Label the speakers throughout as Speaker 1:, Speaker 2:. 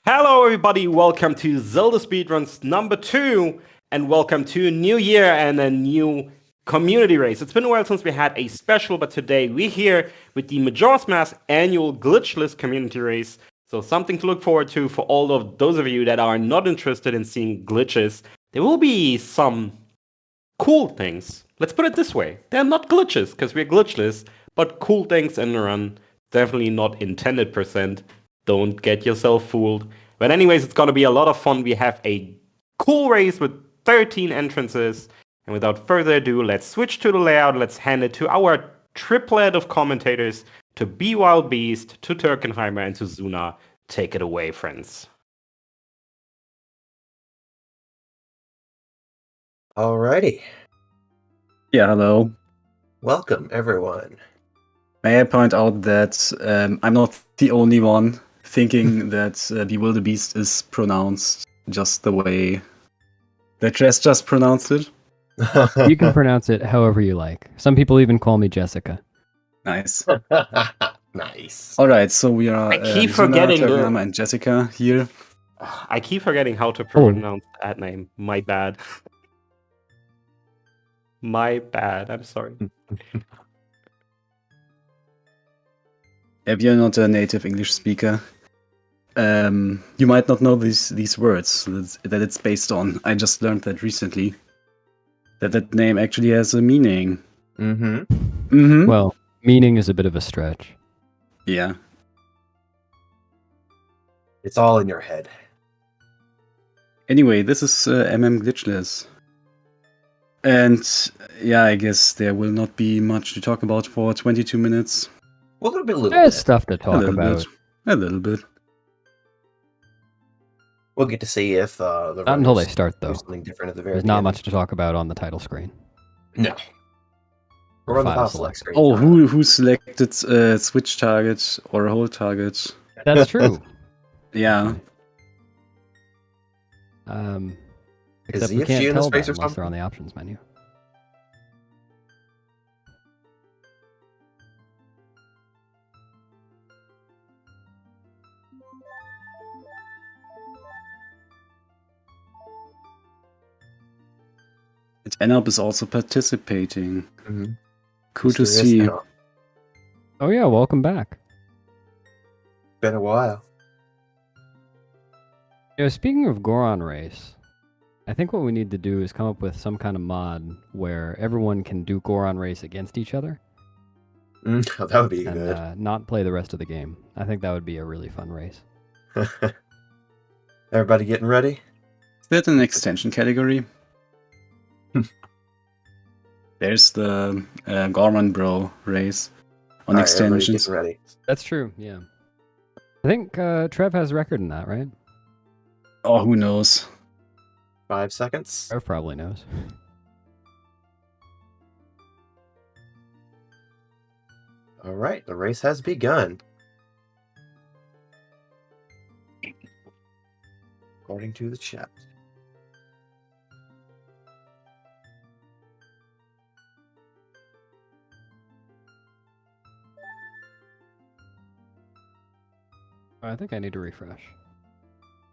Speaker 1: Hello, everybody. Welcome to Zelda Speedruns number 2, and welcome to a new year and a new community race. It's been a while since we had a special, but today we're here with the Majora's Mask annual Glitchless community race. So, something to look forward to for all of those of you that are not interested in seeing glitches. There will be some cool things. Let's put it this way: they're not glitches because we're glitchless, but cool things in the run. Definitely not intended percent. Don't get yourself fooled. But anyways, it's gonna be a lot of fun. We have a cool race with 13 entrances. And without further ado, let's switch to the layout. Let's hand it to our triplet of commentators, to Be Wild Beast, to Turkenheimer, and to Zuna. Take it away, friends.
Speaker 2: Alrighty.
Speaker 3: Yeah, hello.
Speaker 2: Welcome, everyone.
Speaker 3: May I point out that I'm not the only one thinking that Bewilderbeast is pronounced just the way that Jess just pronounced it?
Speaker 4: You can pronounce it however you like. Some people even call me Jessica.
Speaker 3: Nice.
Speaker 2: Nice.
Speaker 3: All right, so we are
Speaker 1: I keep
Speaker 3: Zuna,
Speaker 1: forgetting
Speaker 3: Turkenheimer, and Jessica here.
Speaker 1: I keep forgetting how to pronounce that name. My bad. My bad. I'm sorry.
Speaker 3: If you're not a native English speaker, you might not know these words that it's based on. I just learned that recently. That name actually has a meaning.
Speaker 2: Mm-hmm.
Speaker 3: Mm-hmm.
Speaker 4: Well, meaning is a bit of a stretch.
Speaker 3: Yeah.
Speaker 2: It's all in your head.
Speaker 3: Anyway, this is Glitchless. And yeah, I guess there will not be much to talk about for 22 minutes.
Speaker 2: Well, there'll be a little
Speaker 4: There's
Speaker 2: bit.
Speaker 4: stuff to talk about.
Speaker 3: A little bit.
Speaker 2: We'll get to see if the
Speaker 4: Not until they
Speaker 2: runners
Speaker 4: start,
Speaker 2: do
Speaker 4: though.
Speaker 2: something different at the very
Speaker 4: There's not
Speaker 2: beginning.
Speaker 4: much to talk about on the title screen.
Speaker 2: No. We're on the
Speaker 4: File
Speaker 2: file select screen.
Speaker 3: Oh, who selected switch target or hold target?
Speaker 4: That's true.
Speaker 3: Yeah.
Speaker 4: Except
Speaker 2: ZFG
Speaker 4: we can't
Speaker 2: in this
Speaker 4: tell
Speaker 2: race
Speaker 4: that
Speaker 2: or
Speaker 4: unless they're
Speaker 2: something?
Speaker 4: on the options menu.
Speaker 3: And Enop is also participating.
Speaker 2: Mhm.
Speaker 3: Cool to
Speaker 2: Mr.
Speaker 3: see.
Speaker 2: Yes,
Speaker 4: Oh yeah, welcome back.
Speaker 2: Been a while.
Speaker 4: Speaking of Goron race, I think what we need to do is come up with some kind of mod where everyone can do Goron race against each other
Speaker 2: That would be
Speaker 4: and
Speaker 2: good.
Speaker 4: not play the rest of the game. I think that would be a really fun race.
Speaker 2: Everybody getting ready?
Speaker 3: Is that an extension category? There's the Gorman Bro race on
Speaker 2: All right, everybody
Speaker 3: extensions.
Speaker 2: getting ready.
Speaker 4: That's true, yeah. I think Trev has a record in that, right?
Speaker 3: Oh, who knows?
Speaker 2: 5 seconds.
Speaker 4: Trev probably knows.
Speaker 2: All right, the race has begun. According to the chat.
Speaker 4: I think I need to refresh.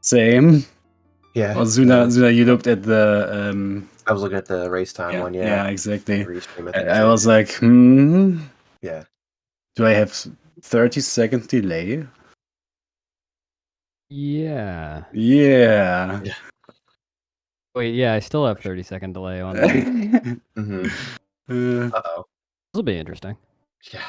Speaker 3: Same.
Speaker 2: Yeah.
Speaker 3: Oh, Zuna, you looked at the
Speaker 2: I was looking at the race time one, yeah.
Speaker 3: exactly.
Speaker 2: Restream,
Speaker 3: I was like,
Speaker 2: yeah.
Speaker 3: do I have 30-second delay?
Speaker 4: Yeah.
Speaker 3: Yeah.
Speaker 4: Wait, yeah, I still have 30-second delay on that.
Speaker 2: Mm-hmm. Uh-oh.
Speaker 4: This will be interesting.
Speaker 2: Yeah.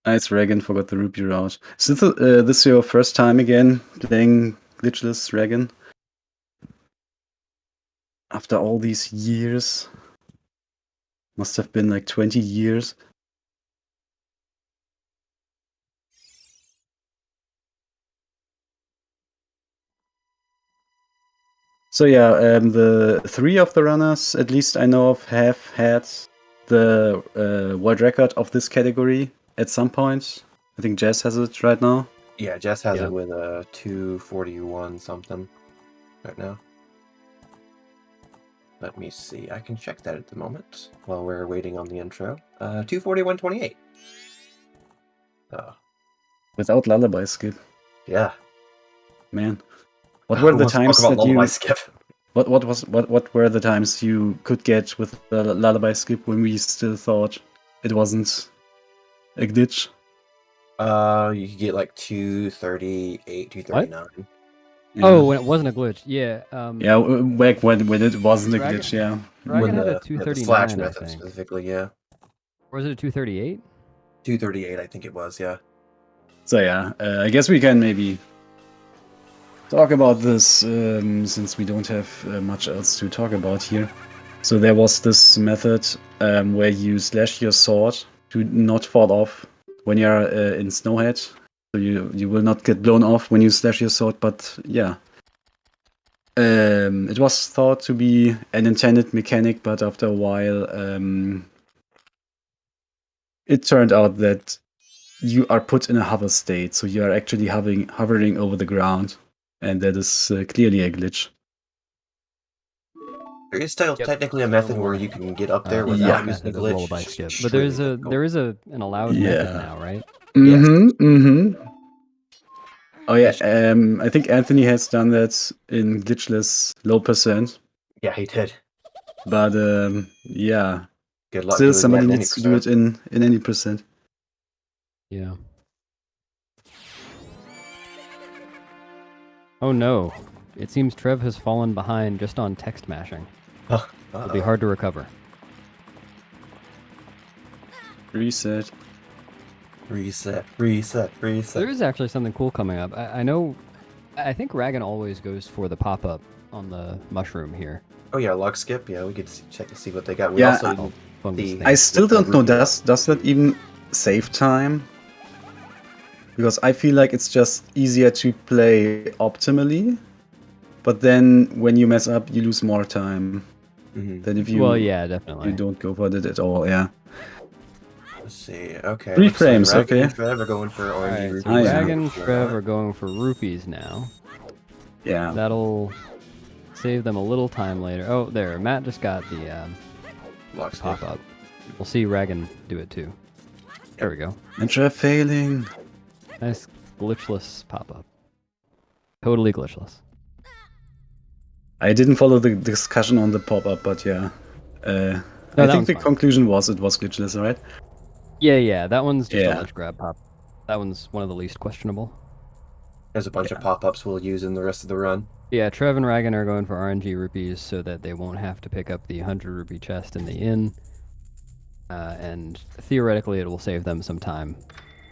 Speaker 3: Nice, Regan forgot the rupee route. So this is your first time again playing Glitchless, Regan? After all these years? Must have been like 20 years. So yeah, the 3 of the runners, at least I know of, have had the world record of this category at some point. I think Jess has it right now.
Speaker 2: Yeah, Jess has
Speaker 4: Yeah.
Speaker 2: it with a 241 something right now. Let me see. I can check that at the moment while we're waiting on the intro. 241.28.
Speaker 3: Without lullaby skip,
Speaker 2: Yeah.
Speaker 3: man. What were
Speaker 2: Who
Speaker 3: the
Speaker 2: wants to talk
Speaker 3: times
Speaker 2: about
Speaker 3: that
Speaker 2: lullaby
Speaker 3: you?
Speaker 2: skip?
Speaker 3: What were the times you could get with the lullaby skip when we still thought it wasn't a glitch?
Speaker 2: You could get like 238, 239.
Speaker 3: Yeah.
Speaker 4: Oh, when it wasn't a glitch. Yeah.
Speaker 3: Yeah, back when it wasn't a
Speaker 4: Dragon-
Speaker 3: glitch, yeah.
Speaker 4: Dragon had a
Speaker 2: the
Speaker 4: 239,
Speaker 2: slash
Speaker 4: I
Speaker 2: method
Speaker 4: think.
Speaker 2: specifically, yeah.
Speaker 4: Or was it a 238?
Speaker 2: 238, I think it was, yeah.
Speaker 3: So yeah, I guess we can maybe talk about this since we don't have much else to talk about here. So there was this method where you slash your sword to not fall off when you're in Snowhead. So you will not get blown off when you slash your sword, but yeah. It was thought to be an intended mechanic, but after a while it turned out that you are put in a hover state, so you are actually hovering over the ground, and that is clearly a glitch.
Speaker 2: There is still
Speaker 4: Yep.
Speaker 2: technically a method where you can get up there
Speaker 4: The
Speaker 2: without
Speaker 4: top
Speaker 2: using
Speaker 4: method
Speaker 2: the
Speaker 4: of
Speaker 2: glitch.
Speaker 4: lullaby
Speaker 2: It's
Speaker 4: skip.
Speaker 2: just
Speaker 4: But there is
Speaker 2: extremely
Speaker 4: an allowed method now, right?
Speaker 2: Yes.
Speaker 3: Oh yeah, I think Anthony has done that in Glitchless low %,
Speaker 2: Yeah, he did.
Speaker 3: but yeah,
Speaker 2: Good luck
Speaker 3: still
Speaker 2: doing
Speaker 3: somebody
Speaker 2: that
Speaker 3: needs to do it in any %.
Speaker 4: Yeah. Oh no. It seems Trev has fallen behind just on text mashing. It'll be hard to recover.
Speaker 3: Reset.
Speaker 2: Reset.
Speaker 4: There is actually something cool coming up. I think Ragan always goes for the pop-up on the mushroom here.
Speaker 2: Oh yeah, log skip. Yeah, we could check to see what they got. We
Speaker 3: Yeah,
Speaker 2: also
Speaker 3: I still don't know. Does that even save time? Because I feel like it's just easier to play optimally, but then when you mess up, you lose more time than if you.
Speaker 4: Well, yeah, definitely.
Speaker 3: You don't go for it at all. Yeah.
Speaker 2: Let's see. Okay.
Speaker 3: 3
Speaker 2: looks like
Speaker 3: frames.
Speaker 2: Ragan
Speaker 3: Okay.
Speaker 2: and Trev are going for RNG
Speaker 4: Alright,
Speaker 2: rupees.
Speaker 4: so Ragan and Trev are going for rupees now.
Speaker 3: Yeah.
Speaker 4: That'll save them a little time later. Oh, there. Matt just got the
Speaker 2: Log skip.
Speaker 4: pop-up. We'll see Ragan do it too. There we go.
Speaker 3: And Trev failing.
Speaker 4: Nice glitchless pop-up. Totally glitchless.
Speaker 3: I didn't follow the discussion on the pop-up, but yeah. I think the conclusion was it was glitchless, right?
Speaker 4: Yeah, that one's just
Speaker 3: Yeah.
Speaker 4: a ledge grab pop. That one's one of the least questionable.
Speaker 2: There's a bunch of pop-ups we'll use in the rest of the run.
Speaker 4: Yeah, Trev and Ragan are going for RNG rupees so that they won't have to pick up the 100 rupee chest in the inn. And theoretically, it will save them some time.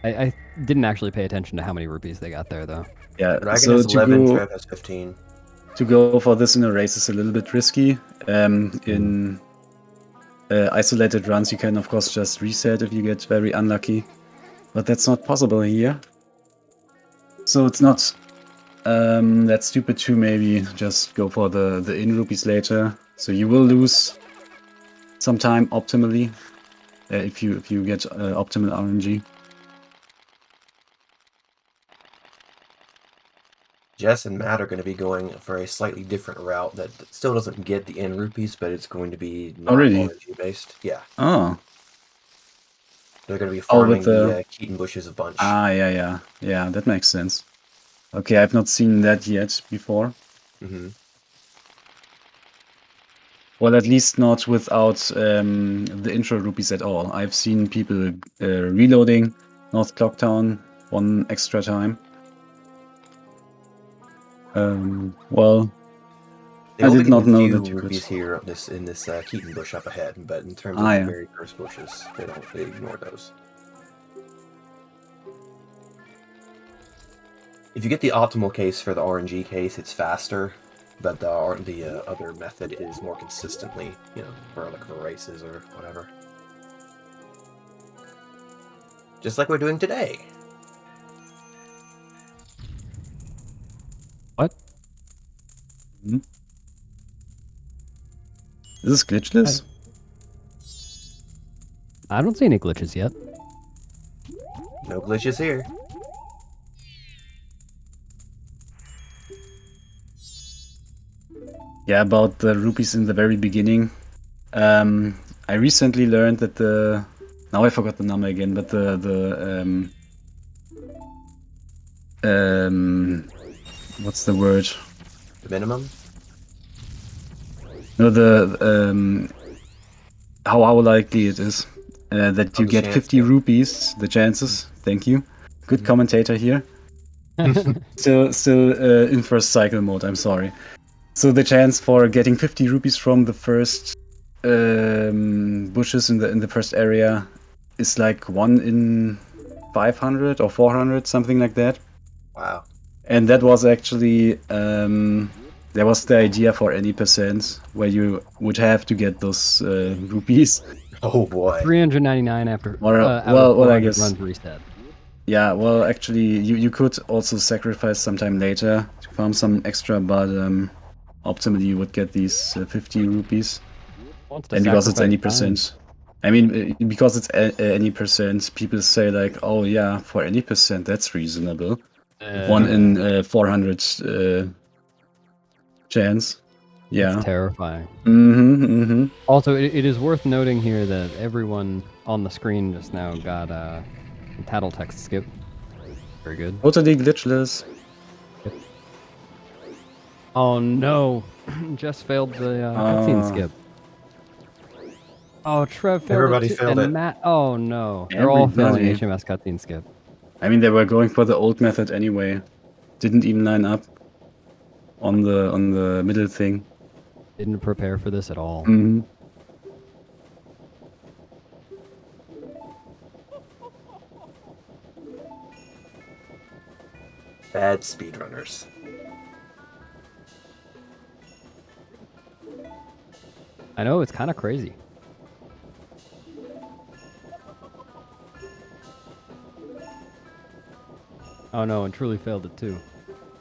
Speaker 4: I didn't actually pay attention to how many rupees they got there, though.
Speaker 3: Yeah,
Speaker 2: Ragan
Speaker 3: so
Speaker 2: has 11,
Speaker 3: to
Speaker 2: Trev has 15.
Speaker 3: go for this in a race is a little bit risky. In isolated runs, you can of course just reset if you get very unlucky, but that's not possible here. So it's not that stupid to maybe just go for the in rupees later. So you will lose some time optimally if you get optimal RNG.
Speaker 2: Jess and Matt are going to be going for a slightly different route that still doesn't get the N rupees, but it's going to be not
Speaker 3: really?
Speaker 2: RNG based. Yeah.
Speaker 3: Oh.
Speaker 2: They're going to be farming
Speaker 3: with the
Speaker 2: the Keaton bushes a bunch.
Speaker 3: Yeah, that makes sense. Okay, I've not seen that yet before.
Speaker 2: Mm-hmm.
Speaker 3: Well, at least not without the intro rupees at all. I've seen people reloading North Clocktown one extra time. Well, I did not know that you
Speaker 2: rupees
Speaker 3: could.
Speaker 2: here in this Keaton bush up ahead, but in terms of the very first bushes, they ignore those. If you get the optimal case for the RNG case, it's faster, but the other method is more consistently, for races or whatever. Just like we're doing today.
Speaker 4: What?
Speaker 3: Hmm? Is this glitchless?
Speaker 4: I don't see any glitches yet.
Speaker 2: No glitches here.
Speaker 3: Yeah, about the rupees in the very beginning. I recently learned that now I forgot the number again, but the what's the word?
Speaker 2: The minimum?
Speaker 3: No, the how likely it is that you
Speaker 2: the
Speaker 3: get
Speaker 2: chance,
Speaker 3: 50
Speaker 2: yeah.
Speaker 3: rupees. The chances. Thank you. Good commentator here. Still in first cycle mode. I'm sorry. So the chance for getting 50 rupees from the first bushes in the first area is like 1 in 500 or 400, something like that.
Speaker 2: Wow.
Speaker 3: And that was actually there was the idea for any percent where you would have to get those rupees.
Speaker 2: Oh boy.
Speaker 4: 399 after
Speaker 3: Or,
Speaker 4: out
Speaker 3: well,
Speaker 4: of
Speaker 3: well, I
Speaker 4: 400
Speaker 3: guess.
Speaker 4: runs reset.
Speaker 3: Yeah, well, actually, you could also sacrifice sometime later to farm some extra, but optimally you would get these 50 rupees.
Speaker 4: Wants to
Speaker 3: And because it's any
Speaker 4: sacrifice time.
Speaker 3: percent. I mean, because it's any percent, people say like, oh yeah, for any percent, that's reasonable. 1 in 400 chance. Yeah.
Speaker 4: It's terrifying.
Speaker 3: Mm-hmm.
Speaker 4: Also, it is worth noting here that everyone on the screen just now got a tattle text skip. Very good.
Speaker 3: Totally glitchless.
Speaker 4: Oh no, Jess failed the cutscene skip. Oh, Trev failed
Speaker 2: Everybody
Speaker 4: it too,
Speaker 2: failed
Speaker 4: and
Speaker 2: it.
Speaker 4: Matt. Oh no, they're all failing
Speaker 3: Everybody.
Speaker 4: HMS cutscene skip.
Speaker 3: I mean, they were going for the old method anyway. Didn't even line up on the middle thing.
Speaker 4: Didn't prepare for this at all.
Speaker 3: Mm-hmm.
Speaker 2: Bad speedrunners.
Speaker 4: I know, it's kind of crazy. Oh no, and Truly failed it too.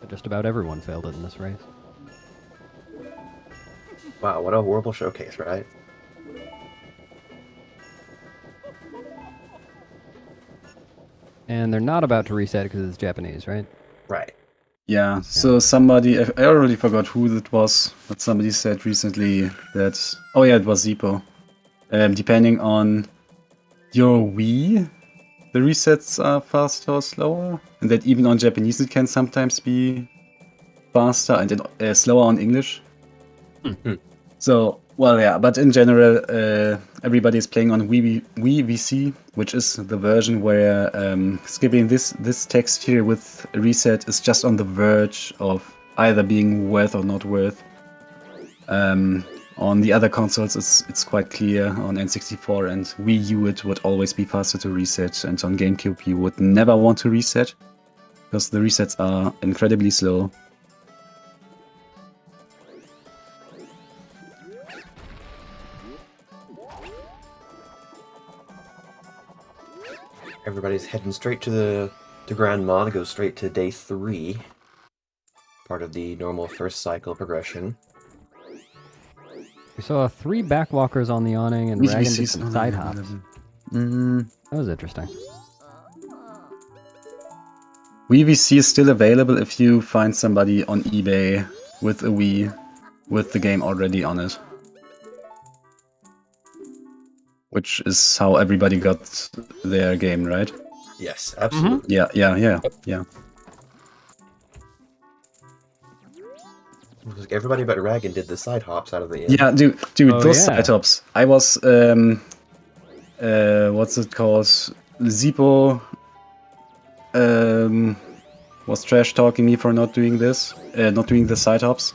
Speaker 4: But just about everyone failed it in this race.
Speaker 2: Wow, what a horrible showcase, right?
Speaker 4: And they're not about to reset because it's Japanese, right?
Speaker 2: Right.
Speaker 3: Yeah, so somebody, I already forgot who it was, but somebody said recently that, oh yeah, it was Zippo. Depending on your Wii, the resets are faster or slower, and that even on Japanese it can sometimes be faster and then, slower on English. So, well, yeah, but in general, everybody is playing on Wii VC, which is the version where skipping this text here with a reset is just on the verge of either being worth or not worth. On the other consoles, it's quite clear. On N64 and Wii U, it would always be faster to reset, and on GameCube, you would never want to reset because the resets are incredibly slow.
Speaker 2: Everybody's heading straight to the Grand Mod, goes straight to day 3. Part of the normal first cycle progression.
Speaker 4: We saw 3 backwalkers on the awning and Ragan did some side hops. That was interesting.
Speaker 3: Wii VC is still available if you find somebody on eBay with a Wii with the game already on it. Which is how everybody got their game, right?
Speaker 2: Yes, absolutely.
Speaker 3: Yeah.
Speaker 2: Everybody but Ragan did the side hops out of the inn.
Speaker 3: Yeah, dude,
Speaker 4: Oh,
Speaker 3: those
Speaker 4: yeah.
Speaker 3: side hops. I was, what's it called? Zippo, was trash talking me for not doing this, not doing the side hops.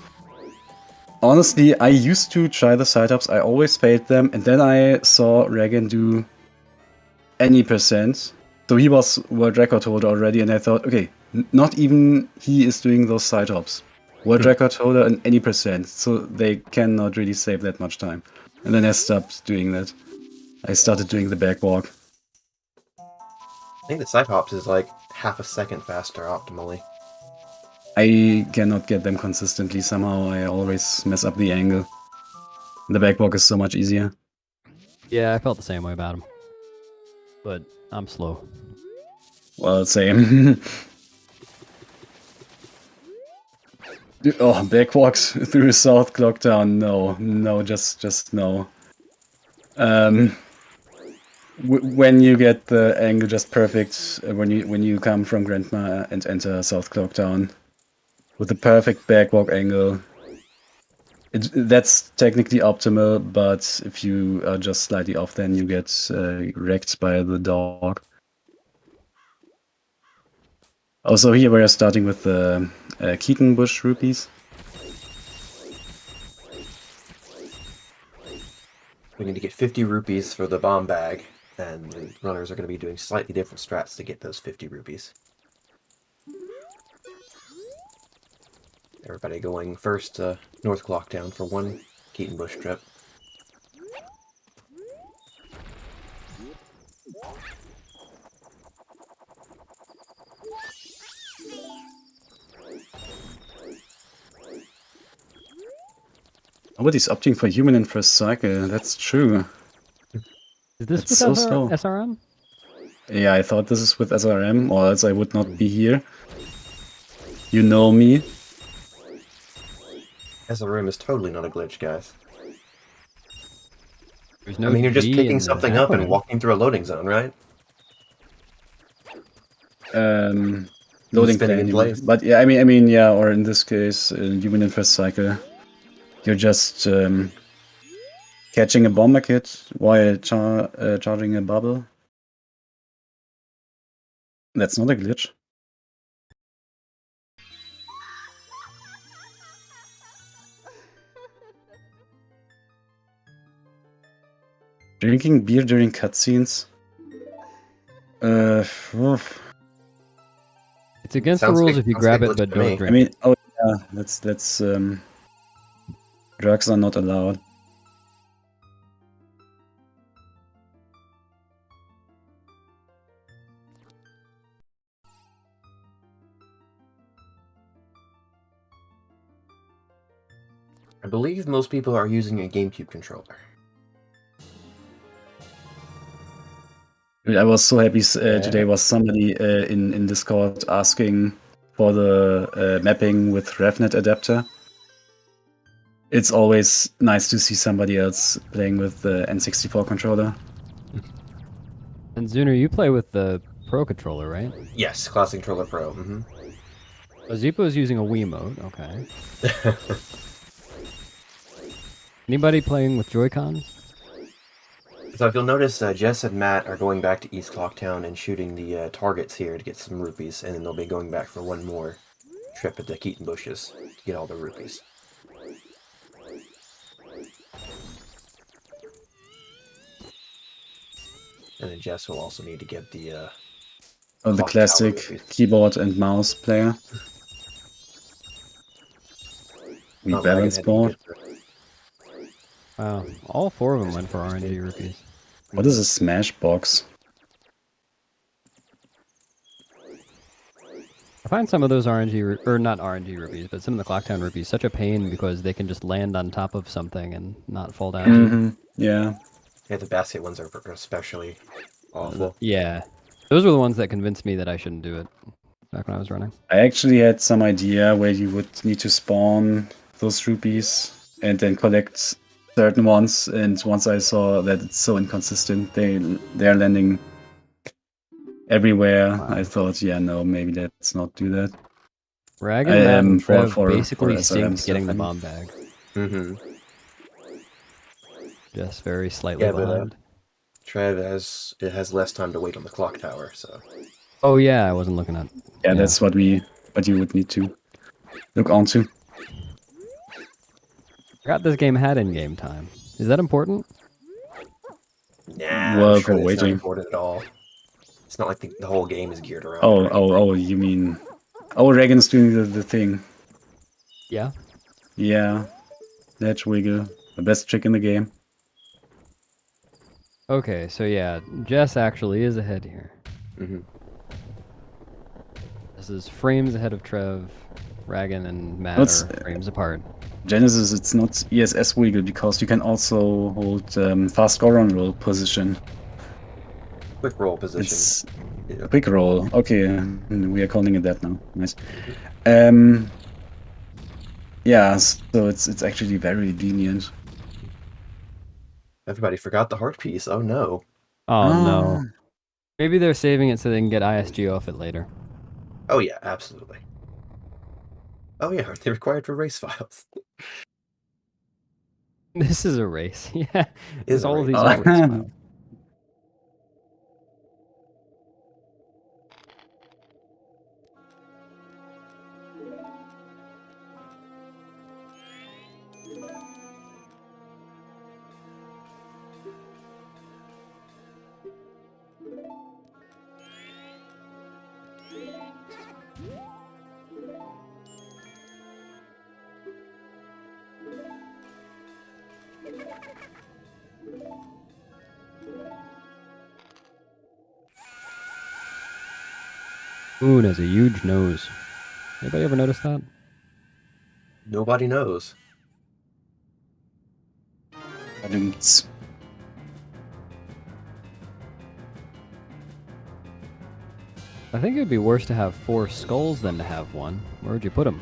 Speaker 3: Honestly, I used to try the side hops. I always failed them, and then I saw Regan do any percent. So he was world record holder already, and I thought, okay, not even he is doing those side hops. World record holder and any percent, so they cannot really save that much time. And then I stopped doing that. I started doing the backwalk.
Speaker 2: I think the side hops is like half a second faster optimally.
Speaker 3: I cannot get them consistently. Somehow I always mess up the angle. The backwalk is so much easier.
Speaker 4: Yeah, I felt the same way about him. But I'm slow.
Speaker 3: Well, same. Oh, backwalks through South Clocktown. No, just no. when you get the angle just perfect, when you come from Grandma and enter South Clock Town with the perfect backwalk angle. That's technically optimal, but if you are just slightly off, then you get wrecked by the dog. Also, here we are starting with the Keaton Bush rupees.
Speaker 2: We need to get 50 rupees for the bomb bag, and the runners are going to be doing slightly different strats to get those 50 rupees. Everybody going first to North Clocktown for one Keaton Bush trip.
Speaker 3: Nobody's opting for human in first cycle. That's true.
Speaker 4: Is this
Speaker 3: It's
Speaker 4: with
Speaker 3: so slow.
Speaker 4: SRM?
Speaker 3: Yeah, I thought this is with SRM, or else I would not be here. You know me.
Speaker 2: SRM is totally not a glitch, guys.
Speaker 4: There's no
Speaker 2: I mean, you're just
Speaker 4: G
Speaker 2: picking
Speaker 4: in the
Speaker 2: something up and
Speaker 4: acronym.
Speaker 2: walking through a loading zone, right?
Speaker 3: Loading
Speaker 2: spinning
Speaker 3: plan,
Speaker 2: in
Speaker 3: you
Speaker 2: place.
Speaker 3: mean. But yeah, I mean, yeah, or in this case, human in first cycle. You're just catching a bomber kit while charging a bubble. That's not a glitch. Drinking beer during cutscenes. Oof.
Speaker 4: It's against the
Speaker 2: Sounds
Speaker 4: rules
Speaker 2: like-
Speaker 4: if you
Speaker 2: sounds
Speaker 4: grab
Speaker 2: like
Speaker 4: it but
Speaker 2: glitch to me.
Speaker 4: don't
Speaker 3: I
Speaker 4: drink.
Speaker 3: mean, oh yeah, that's drugs are not allowed.
Speaker 2: I believe most people are using a GameCube controller.
Speaker 3: I was so happy today was somebody in Discord asking for the mapping with RevNet adapter. It's always nice to see somebody else playing with the N64 controller.
Speaker 4: And Zuner, you play with the Pro controller, right?
Speaker 2: Yes, Classic Controller Pro. Mm-hmm.
Speaker 4: Zippo's using a Wiimote, okay. Anybody playing with Joy-Cons?
Speaker 2: So if you'll notice, Jess and Matt are going back to East Clocktown and shooting the targets here to get some rupees, and then they'll be going back for one more trip at the Keaton Bushes to get all the rupees. And then Jess will also need to get the
Speaker 3: The
Speaker 2: Clock Tower
Speaker 3: classic
Speaker 2: rupees.
Speaker 3: keyboard and mouse player. We
Speaker 2: Not
Speaker 3: balance
Speaker 2: Dragon
Speaker 3: board.
Speaker 2: Head can get
Speaker 4: Wow, all 4 of them went for RNG rupees.
Speaker 3: What is a smash box?
Speaker 4: I find some of those RNG, or not RNG rupees, but some of the Clocktown rupees such a pain because they can just land on top of something and not fall down.
Speaker 3: Mm-hmm. Yeah.
Speaker 2: Yeah, the basket ones are especially awful.
Speaker 4: Yeah, those were the ones that convinced me that I shouldn't do it back when I was running.
Speaker 3: I actually had some idea where you would need to spawn those rupees and then collect certain ones, and once I saw that it's so inconsistent, they're landing everywhere,
Speaker 4: Wow.
Speaker 3: I thought, yeah, no, maybe let's not do that.
Speaker 4: Rag
Speaker 3: I
Speaker 4: and Matt
Speaker 3: am
Speaker 4: and Trev
Speaker 3: for
Speaker 4: basically
Speaker 3: SRM
Speaker 4: synced getting the
Speaker 3: stuff,
Speaker 4: bomb bag.
Speaker 2: Mm-hmm.
Speaker 4: Just very slightly
Speaker 2: Yeah, but
Speaker 4: behind.
Speaker 2: Trev has less time to wait on the clock tower, so
Speaker 4: Oh yeah, I wasn't looking at.
Speaker 3: Yeah, that's what you would need to look onto.
Speaker 4: Forgot this game had in-game time. Is that important?
Speaker 2: nah,
Speaker 3: Well,
Speaker 2: I'm sure
Speaker 3: for
Speaker 2: that's not
Speaker 3: waiting.
Speaker 2: important at all. It's not like the whole game is geared around.
Speaker 3: Oh, you mean... Oh, Reagan's doing the thing.
Speaker 4: Yeah.
Speaker 3: Yeah. Ledge wiggle. The best trick in the game.
Speaker 4: Okay, so yeah, Jess actually is ahead here.
Speaker 2: Mm-hmm.
Speaker 4: This is frames ahead of Trev. Ragan and Matt
Speaker 3: What's-
Speaker 4: are frames apart.
Speaker 3: Genesis, it's not ESS wiggle because you can also hold fast score on roll position.
Speaker 2: Quick roll position.
Speaker 3: It's
Speaker 2: Yeah.
Speaker 3: quick roll. Okay, we are calling it that now. Nice. Yeah, so it's actually very lenient.
Speaker 2: Everybody forgot the heart piece. Oh no.
Speaker 4: Oh no.
Speaker 3: Ah,
Speaker 4: Maybe they're saving it so they can get ISG off it later.
Speaker 2: Oh yeah, absolutely. Oh yeah, are they required for race files?
Speaker 4: This is a race. Yeah.
Speaker 2: Is a
Speaker 4: All of
Speaker 2: race.
Speaker 4: these are race files. Moon has a huge nose. Anybody ever notice that?
Speaker 2: Nobody knows.
Speaker 3: Balloons.
Speaker 4: I think it'd be worse to have 4 skulls than to have one. Where would you put them?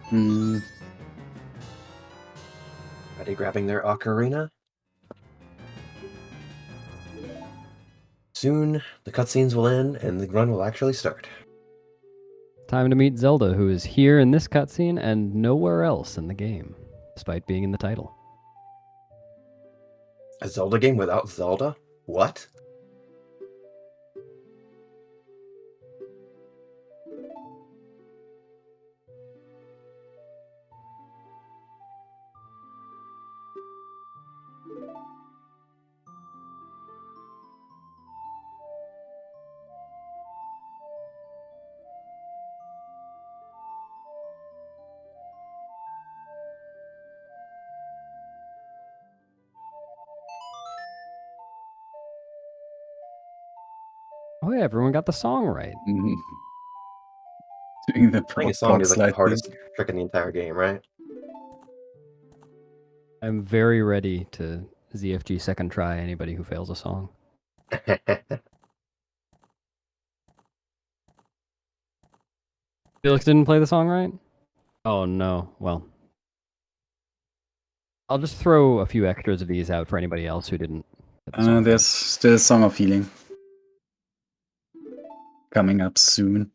Speaker 3: Hmm.
Speaker 2: Are they grabbing their ocarina? Soon, the cutscenes will end and the run will actually start.
Speaker 4: Time to meet Zelda, who is here in this cutscene and nowhere else in the game, despite being in the title.
Speaker 2: A Zelda game without Zelda? What?
Speaker 4: Oh yeah, everyone got the song right.
Speaker 3: Mhm. Doing the
Speaker 2: Playing a
Speaker 3: prog
Speaker 2: song is like the
Speaker 3: slide
Speaker 2: hardest
Speaker 3: thing.
Speaker 2: trick in the entire game, right?
Speaker 4: I'm very ready to ZFG second try anybody who fails a song. Felix didn't play the song right? Oh no. Well, I'll just throw a few extras of these out for anybody else who didn't get the song right.
Speaker 3: There's still Song of Healing coming up soon.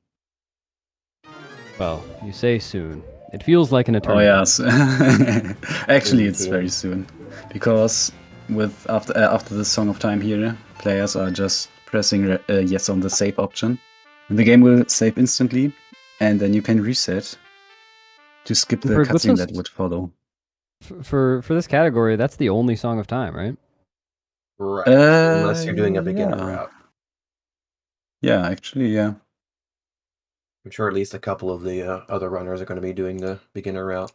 Speaker 4: Well, you say soon. It feels like an
Speaker 3: Oh
Speaker 4: eternity.
Speaker 3: yes, actually it's
Speaker 2: Indeed.
Speaker 3: very soon, because with after the Song of Time here, players are just pressing yes on the save option, and the game will save instantly, and then you can reset to skip the
Speaker 4: For
Speaker 3: cutscene that
Speaker 4: Glitchless-
Speaker 3: would follow.
Speaker 4: For this category, that's the only song of time, right?
Speaker 2: Right. Unless you're doing a beginner
Speaker 3: Yeah.
Speaker 2: route.
Speaker 3: Yeah, actually, yeah.
Speaker 2: I'm sure at least a couple of the other runners are going to be doing the beginner route.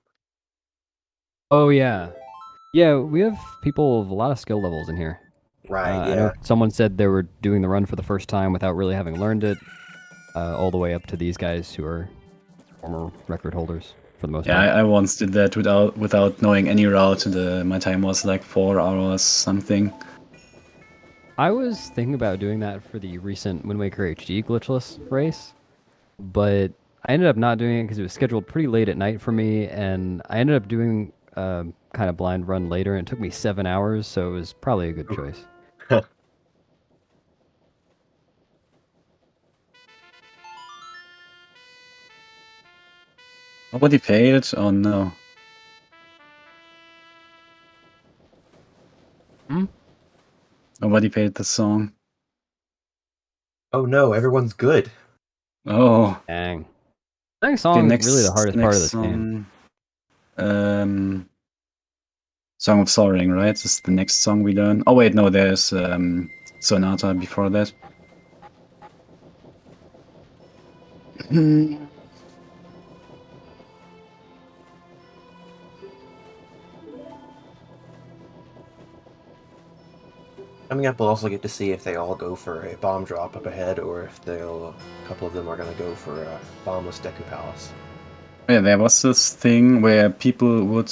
Speaker 4: Oh yeah, yeah. We have people with a lot of skill levels in here.
Speaker 2: Right,
Speaker 4: I
Speaker 2: yeah.
Speaker 4: know someone said they were doing the run for the first time without really having learned it, all the way up to these guys who are former record holders for the most
Speaker 3: Yeah,
Speaker 4: part.
Speaker 3: I once did that without knowing any route. My time was like 4 hours something.
Speaker 4: I was thinking about doing that for the recent Wind Waker HD glitchless race, but I ended up not doing it because it was scheduled pretty late at night for me, and I ended up doing kind of blind run later, and it took me 7 hours, so it was probably a good choice.
Speaker 3: Nobody paid? Oh no.
Speaker 4: Hmm?
Speaker 3: Nobody paid the song.
Speaker 2: Oh no, everyone's good.
Speaker 3: Oh.
Speaker 4: Dang. I think song is really the hardest part of this game.
Speaker 3: song, Song of Soaring, right? This is the next song we learn. Oh wait, no, there's Sonata before that.
Speaker 2: Coming up, we'll also get to see if they all go for a bomb drop up ahead, or if a couple of them are going to go for a bombless Deku Palace.
Speaker 3: Yeah, there was this thing where people would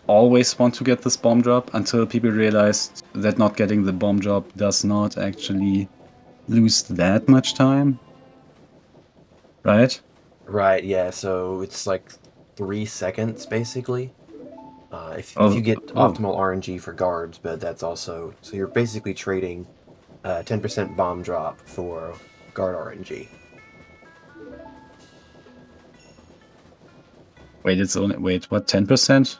Speaker 3: always want to get this bomb drop until people realized that not getting the bomb drop does not actually lose that much time. Right?
Speaker 2: Right, yeah, so it's like 3 seconds, basically. If you get optimal RNG for guards, but that's also so you're basically trading 10% bomb drop for guard RNG.
Speaker 3: Wait, it's only what 10%?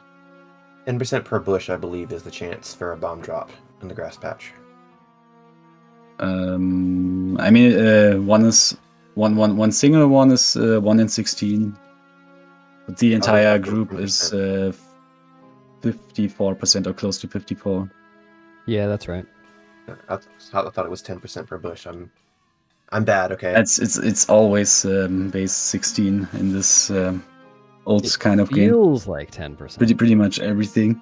Speaker 2: 10% per bush, I believe, is the chance for a bomb drop in the grass patch.
Speaker 3: I mean, one single one is 1 in 16, but the entire group is 54% or close to 54.
Speaker 4: Yeah, that's right.
Speaker 2: I thought it was 10% per bush. I'm bad. Okay.
Speaker 3: It's always base 16 in this old kind of game.
Speaker 4: Feels like 10%.
Speaker 3: Pretty much everything.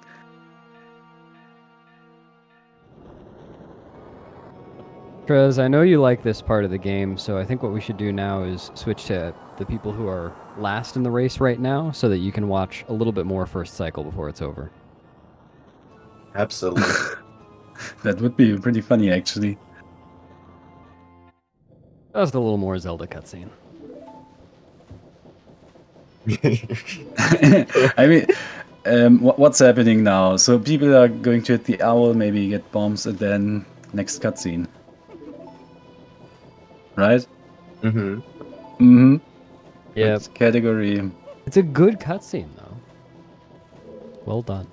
Speaker 4: Trez, I know you like this part of the game, so I think what we should do now is switch to the people who are last in the race right now so that you can watch a little bit more first cycle before it's over.
Speaker 2: Absolutely.
Speaker 3: That would be pretty funny, actually.
Speaker 4: Just a little more Zelda cutscene.
Speaker 3: I mean, what's happening now? So people are going to hit the owl, maybe get bombs, and then next cutscene. Right?
Speaker 2: Mm-hmm.
Speaker 3: Mm-hmm.
Speaker 4: Yeah.
Speaker 3: What category?
Speaker 4: It's a good cutscene, though. Well done.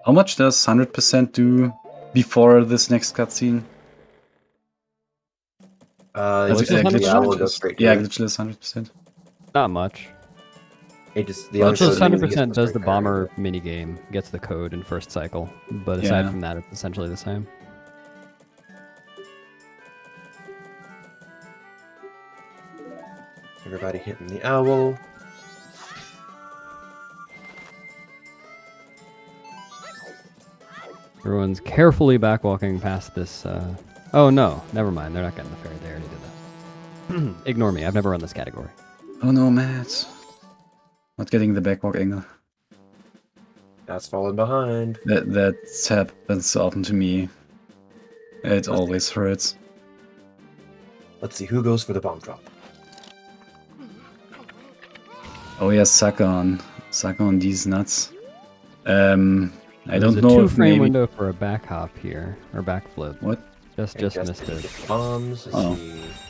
Speaker 3: How much does 100% do before this next cutscene? Glitchless 100%.
Speaker 4: Not much.
Speaker 2: Glitchless
Speaker 4: 100% does the bomber minigame, gets the code in first cycle, but aside from that, it's essentially the same.
Speaker 2: Everybody hitting the owl.
Speaker 4: Everyone's carefully backwalking past this. Oh no, never mind. They're not getting the fairy. They already did that. Ignore me. I've never run this category.
Speaker 3: Oh no, Matt. Not getting the backwalk angle.
Speaker 2: That's falling behind.
Speaker 3: That happens so often to me. It always hurts.
Speaker 2: Let's see who goes for the bomb drop.
Speaker 3: Oh yeah, suck on these nuts. I don't know.
Speaker 4: There's a 2-frame window for a back hop here, or backflip.
Speaker 3: What?
Speaker 4: Just missed it.
Speaker 2: Bombs.
Speaker 3: Oh,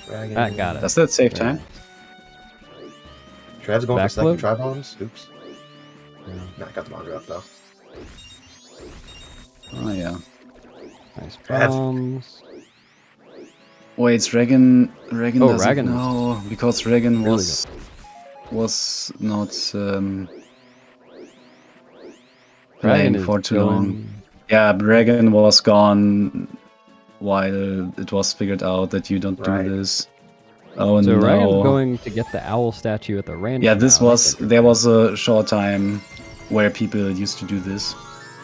Speaker 4: that got it.
Speaker 3: Does that save time?
Speaker 2: Trev's going for second
Speaker 4: Backflip?
Speaker 2: try bombs. Oops.
Speaker 4: Yeah.
Speaker 2: Nah, I got the bomb drop though.
Speaker 3: Oh yeah.
Speaker 4: Nice
Speaker 2: Trav.
Speaker 4: bombs.
Speaker 3: Wait, Dragon
Speaker 4: Oh,
Speaker 3: doesn't
Speaker 4: Dragon.
Speaker 3: know because Dragon
Speaker 4: Really
Speaker 3: was not
Speaker 4: Dragon
Speaker 3: playing
Speaker 4: is
Speaker 3: for too
Speaker 4: going-
Speaker 3: long. Yeah, Dragon was gone while it was figured out that you don't
Speaker 2: Right.
Speaker 3: do this. Oh
Speaker 4: So
Speaker 3: no.
Speaker 4: Ryan's going to get the owl statue at the random.
Speaker 3: Yeah,
Speaker 4: house.
Speaker 3: there was a short time where people used to do this.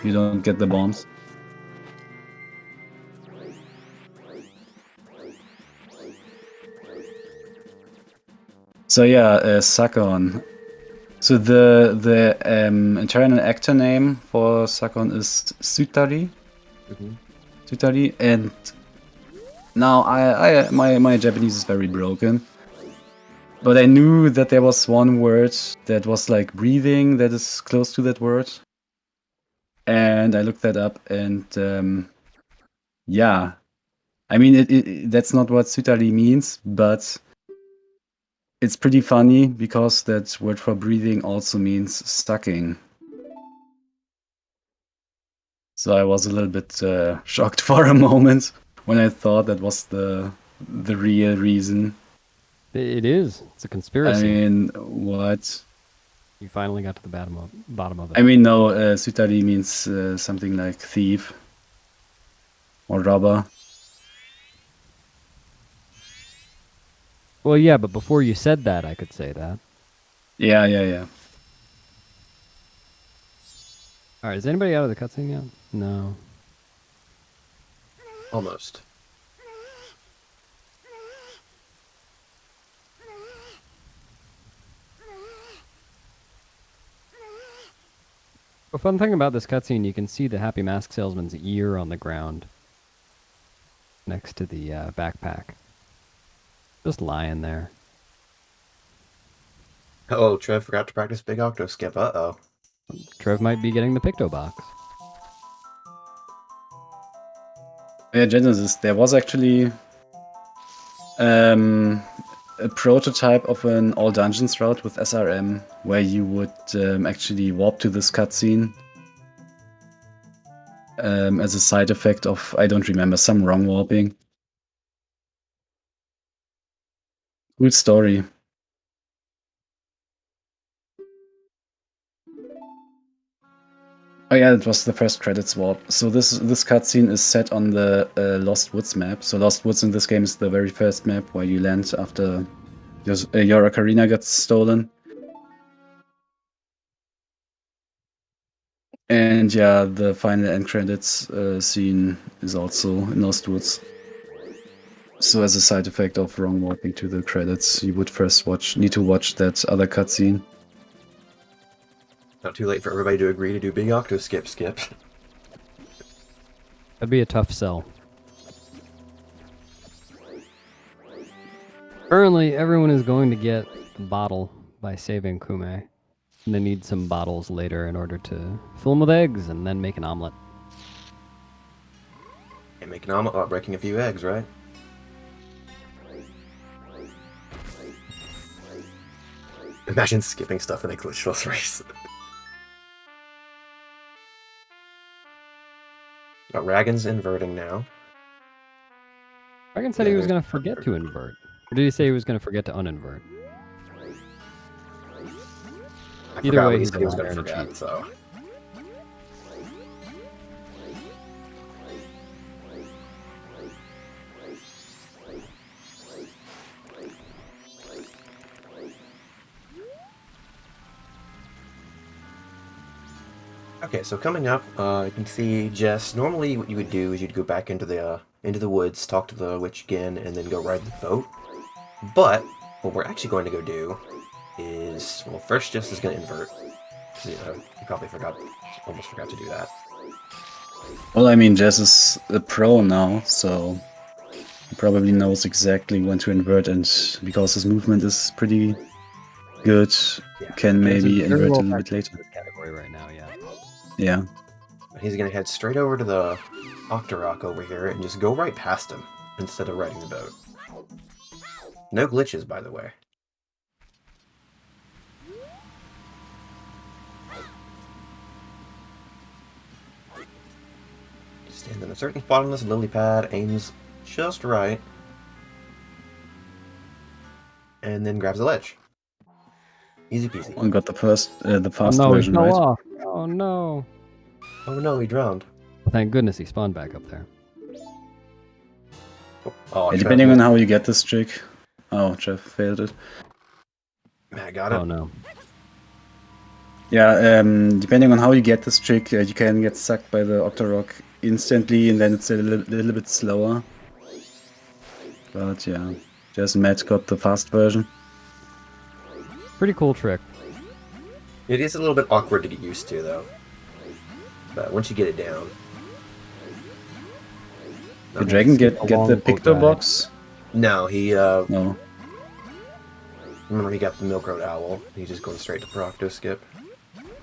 Speaker 3: You don't get the bombs. So yeah, Sakon. So the internal actor name for Sakon is Sutari.
Speaker 2: Mm-hmm.
Speaker 3: Sutari, and now my Japanese is very broken. But I knew that there was one word that was like breathing that is close to that word. And I looked that up, and yeah. I mean, that's not what Sutari means, but it's pretty funny because that word for breathing also means sucking. So I was a little bit shocked for a moment when I thought that was the real reason.
Speaker 4: It is. It's a conspiracy.
Speaker 3: I mean, what?
Speaker 4: You finally got to the bottom of it.
Speaker 3: I mean, no, Sutari means something like thief or robber.
Speaker 4: Well, yeah, but before you said that, I could say that.
Speaker 3: Yeah.
Speaker 4: All right, is anybody out of the cutscene yet? No.
Speaker 2: Almost.
Speaker 4: A fun thing about this cutscene, you can see the Happy Mask Salesman's ear on the ground next to the backpack. Just lying there.
Speaker 2: Oh, Trev forgot to practice Big Octo Skip. Uh-oh.
Speaker 4: Trev might be getting the Picto box.
Speaker 3: Yeah, Genesis, there was actually a prototype of an all dungeons route with SRM where you would actually warp to this cutscene as a side effect of, I don't remember, some wrong warping. Cool story. Oh yeah, it was the first credits warp. So this cutscene is set on the Lost Woods map. So Lost Woods in this game is the very first map where you land after your ocarina gets stolen. And yeah, the final end credits scene is also in Lost Woods. So as a side effect of wrong warping to the credits, you would first need to watch that other cutscene.
Speaker 2: Not too late for everybody to agree to do big octo skip.
Speaker 4: That'd be a tough sell. Currently, everyone is going to get the bottle by saving Kume. And they need some bottles later in order to fill them with eggs and then make an omelet.
Speaker 2: And make an omelet while breaking a few eggs, right? Imagine skipping stuff in a glitchless race. Ragon's inverting now.
Speaker 4: Dragon said he was going to forget to invert. Or did he say he was going to forget to uninvert? Either way,
Speaker 2: he
Speaker 4: he's
Speaker 2: said he was
Speaker 4: a
Speaker 2: going
Speaker 4: liar
Speaker 2: to
Speaker 4: and a
Speaker 2: forget,
Speaker 4: cheat.
Speaker 2: so... Okay, so coming up, you can see Jess. Normally, what you would do is you'd go back into the woods, talk to the witch again, and then go ride the boat. But what we're actually going to go do is, well, first Jess is going to invert. You probably almost forgot to do that.
Speaker 3: Well, I mean, Jess is a pro now, so he probably knows exactly when to invert, and because his movement is pretty good,
Speaker 2: Yeah.
Speaker 3: can maybe
Speaker 4: Very
Speaker 3: invert
Speaker 4: well
Speaker 3: a little bit
Speaker 4: practiced
Speaker 3: later.
Speaker 4: in this category right now, yeah.
Speaker 3: Yeah.
Speaker 2: He's going to head straight over to the Octorok over here and just go right past him instead of riding the boat. No glitches, by the way. Stand in a certain spot on this lily pad, aims just right, and then grabs a ledge. Easy peasy.
Speaker 3: One got the fast
Speaker 4: Oh no, he
Speaker 3: version,
Speaker 4: fell
Speaker 3: right?
Speaker 4: off. Oh no.
Speaker 2: Oh no, he drowned.
Speaker 4: Thank goodness he spawned back up there.
Speaker 2: Oh,
Speaker 3: Yeah, depending on how you get this trick. Oh, Jeff failed it.
Speaker 2: Matt got it.
Speaker 4: Oh no.
Speaker 3: Yeah, depending on how you get this trick, you can get sucked by the Octorok instantly, and then it's a little bit slower. But yeah, just Matt got the fast version.
Speaker 4: Pretty cool trick.
Speaker 2: It is a little bit awkward to get used to, though. But once you get it down...
Speaker 3: Did Dragon get the
Speaker 4: long
Speaker 3: Picto
Speaker 4: guy.
Speaker 3: box?
Speaker 2: No, he,
Speaker 3: No.
Speaker 2: remember he got the Milk Road Owl. He's just going straight to Procto Skip.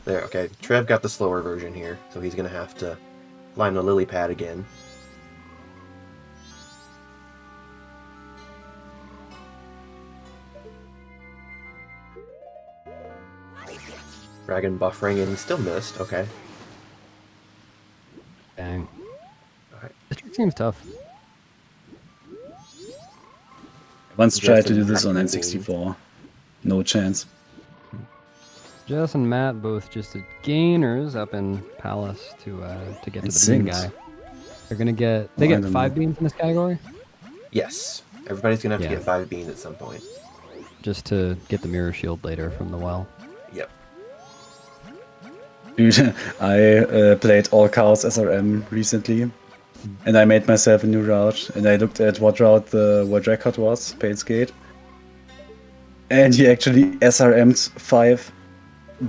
Speaker 2: There, okay. Trev got the slower version here, so he's going to have to line the lily pad again. Dragon buffering and he still missed. Okay.
Speaker 4: Dang.
Speaker 2: Alright.
Speaker 4: This trick seems tough.
Speaker 3: Once
Speaker 2: Just
Speaker 3: tried to do
Speaker 2: in
Speaker 3: this on
Speaker 2: fact,
Speaker 3: N64. No chance.
Speaker 4: Jess and Matt both just did gainers up in Palace to get to
Speaker 3: And
Speaker 4: the bean
Speaker 3: Sings.
Speaker 4: guy. They're gonna get
Speaker 3: I
Speaker 4: get
Speaker 3: don't
Speaker 4: 5
Speaker 3: know.
Speaker 4: beans in this category
Speaker 2: Yes. Everybody's going to have to
Speaker 4: Yeah.
Speaker 2: get 5 beans at some point.
Speaker 4: just to get the mirror shield later from the well.
Speaker 2: Yep.
Speaker 3: Dude, I played All Chaos SRM recently, and I made myself a new route, and I looked at what route the world record was, Pale's Gate, and he actually SRM'd 5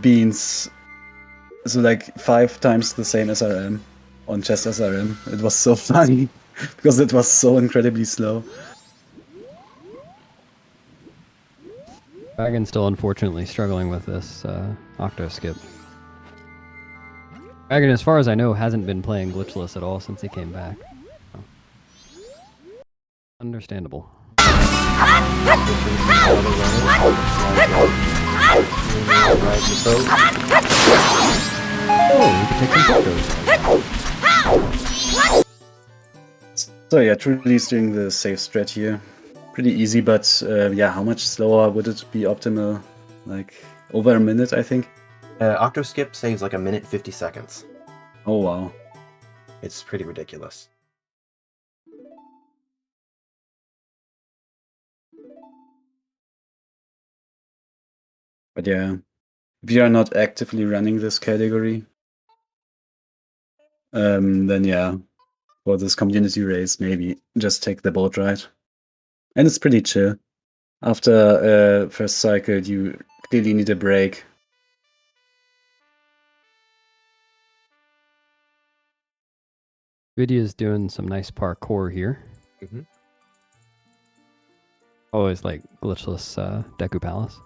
Speaker 3: beans, so like 5 times the same SRM on chest SRM. It was so funny, because it was so incredibly slow.
Speaker 4: Dragon's still unfortunately struggling with this octo skip. Dragon, as far as I know, hasn't been playing Glitchless at all since he came back. So. Understandable. Oh, we can take some photos.
Speaker 3: So yeah, Truly is doing the safe strat here. Pretty easy, but yeah, how much slower would it be optimal? Like over a minute, I think.
Speaker 2: Octoskip saves like a minute 50 seconds.
Speaker 3: Oh wow.
Speaker 2: It's pretty ridiculous.
Speaker 3: But yeah, if you are not actively running this category, then yeah, for this community race, maybe just take the boat ride. And it's pretty chill. After first cycle, you clearly need a break.
Speaker 4: Vidya's doing some nice parkour here.
Speaker 2: Mm-hmm.
Speaker 4: Always like Glitchless Deku Palace.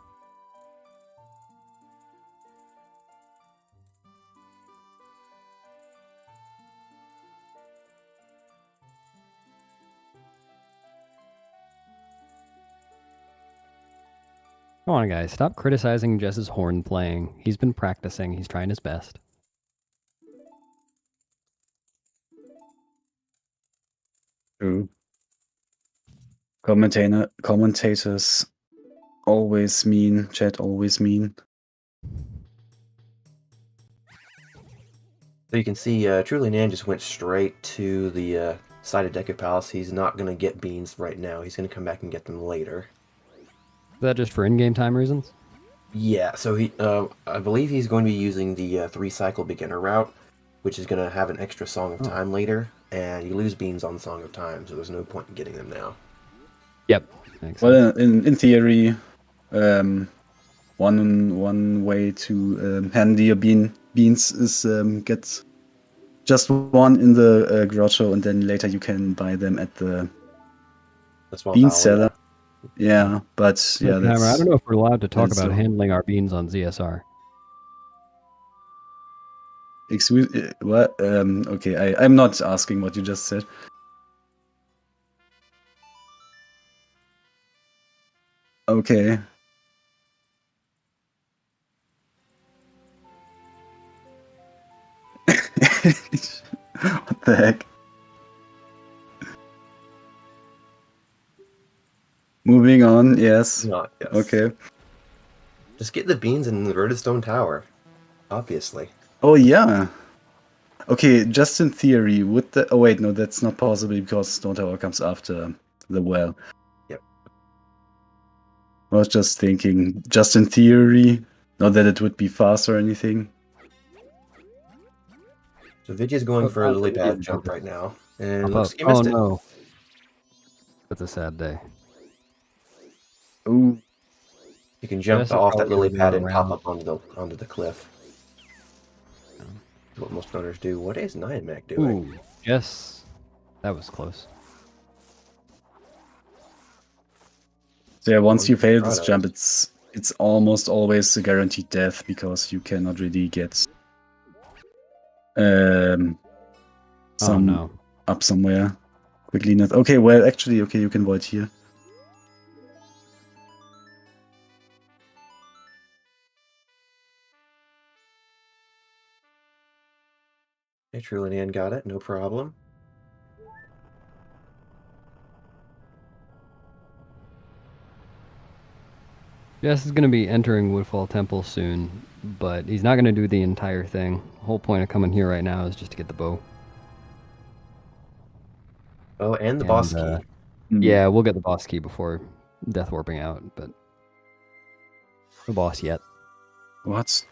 Speaker 4: Come on, guys. Stop criticizing Jess's horn playing. He's been practicing. He's trying his best.
Speaker 3: True. Commentators always mean, chat always mean.
Speaker 2: So you can see Truly Nan just went straight to the side of Deku Palace. He's not going to get beans right now. He's going to come back and get them later.
Speaker 4: Is that just for in-game time reasons?
Speaker 2: Yeah, so I believe he's going to be using the 3-cycle beginner route, which is going to have an extra Song of Time later, and you lose beans on Song of Time, so there's no point in getting them now.
Speaker 4: Yep. Makes
Speaker 3: Well, in theory, one way to handle your beans is get just one in the grotto, and then later you can buy them at the
Speaker 2: That's one
Speaker 3: bean
Speaker 2: power,
Speaker 3: seller. Yeah, but yeah,
Speaker 4: Hammer, I
Speaker 3: that's
Speaker 4: don't know if we're allowed to talk
Speaker 3: that's
Speaker 4: about
Speaker 3: so-
Speaker 4: handling our beans on ZSR.
Speaker 3: excuse what? Okay, I'm not asking what you just said. Okay. What the heck? Moving on, yes.
Speaker 2: Not, yes.
Speaker 3: Okay.
Speaker 2: Just get the beans in the Redstone Tower, obviously.
Speaker 3: Oh yeah. Okay, just in theory, would the... Oh wait, no, that's not possible because Stone Tower comes after the well.
Speaker 2: Yep.
Speaker 3: I was just thinking, just in theory, not that it would be fast or anything.
Speaker 2: So Vidya's going for a lily pad jump right now, and looks like he missed it.
Speaker 4: No. That's a sad day.
Speaker 3: Ooh.
Speaker 2: You can jump
Speaker 4: Yes, it
Speaker 2: off that
Speaker 4: probably
Speaker 2: lily
Speaker 4: would've
Speaker 2: pad
Speaker 4: been
Speaker 2: and pop
Speaker 4: around.
Speaker 2: up onto the cliff. What most runners do. What is Nyanmac doing?
Speaker 4: Ooh, yes. That was close.
Speaker 3: So yeah, once you fail this
Speaker 2: Product.
Speaker 3: jump, it's almost always a guaranteed death because you cannot really get
Speaker 4: Oh
Speaker 3: some
Speaker 4: no.
Speaker 3: up somewhere quickly enough. Okay, well actually, okay, you can void here.
Speaker 2: Hey, Trulian got it, no problem.
Speaker 4: Jess is going to be entering Woodfall Temple soon, but he's not going to do the entire thing. The whole point of coming here right now is just to get the bow.
Speaker 2: Oh, and the boss
Speaker 4: And,
Speaker 2: key.
Speaker 4: Yeah, we'll get the boss key before death warping out, but no boss yet.
Speaker 3: What?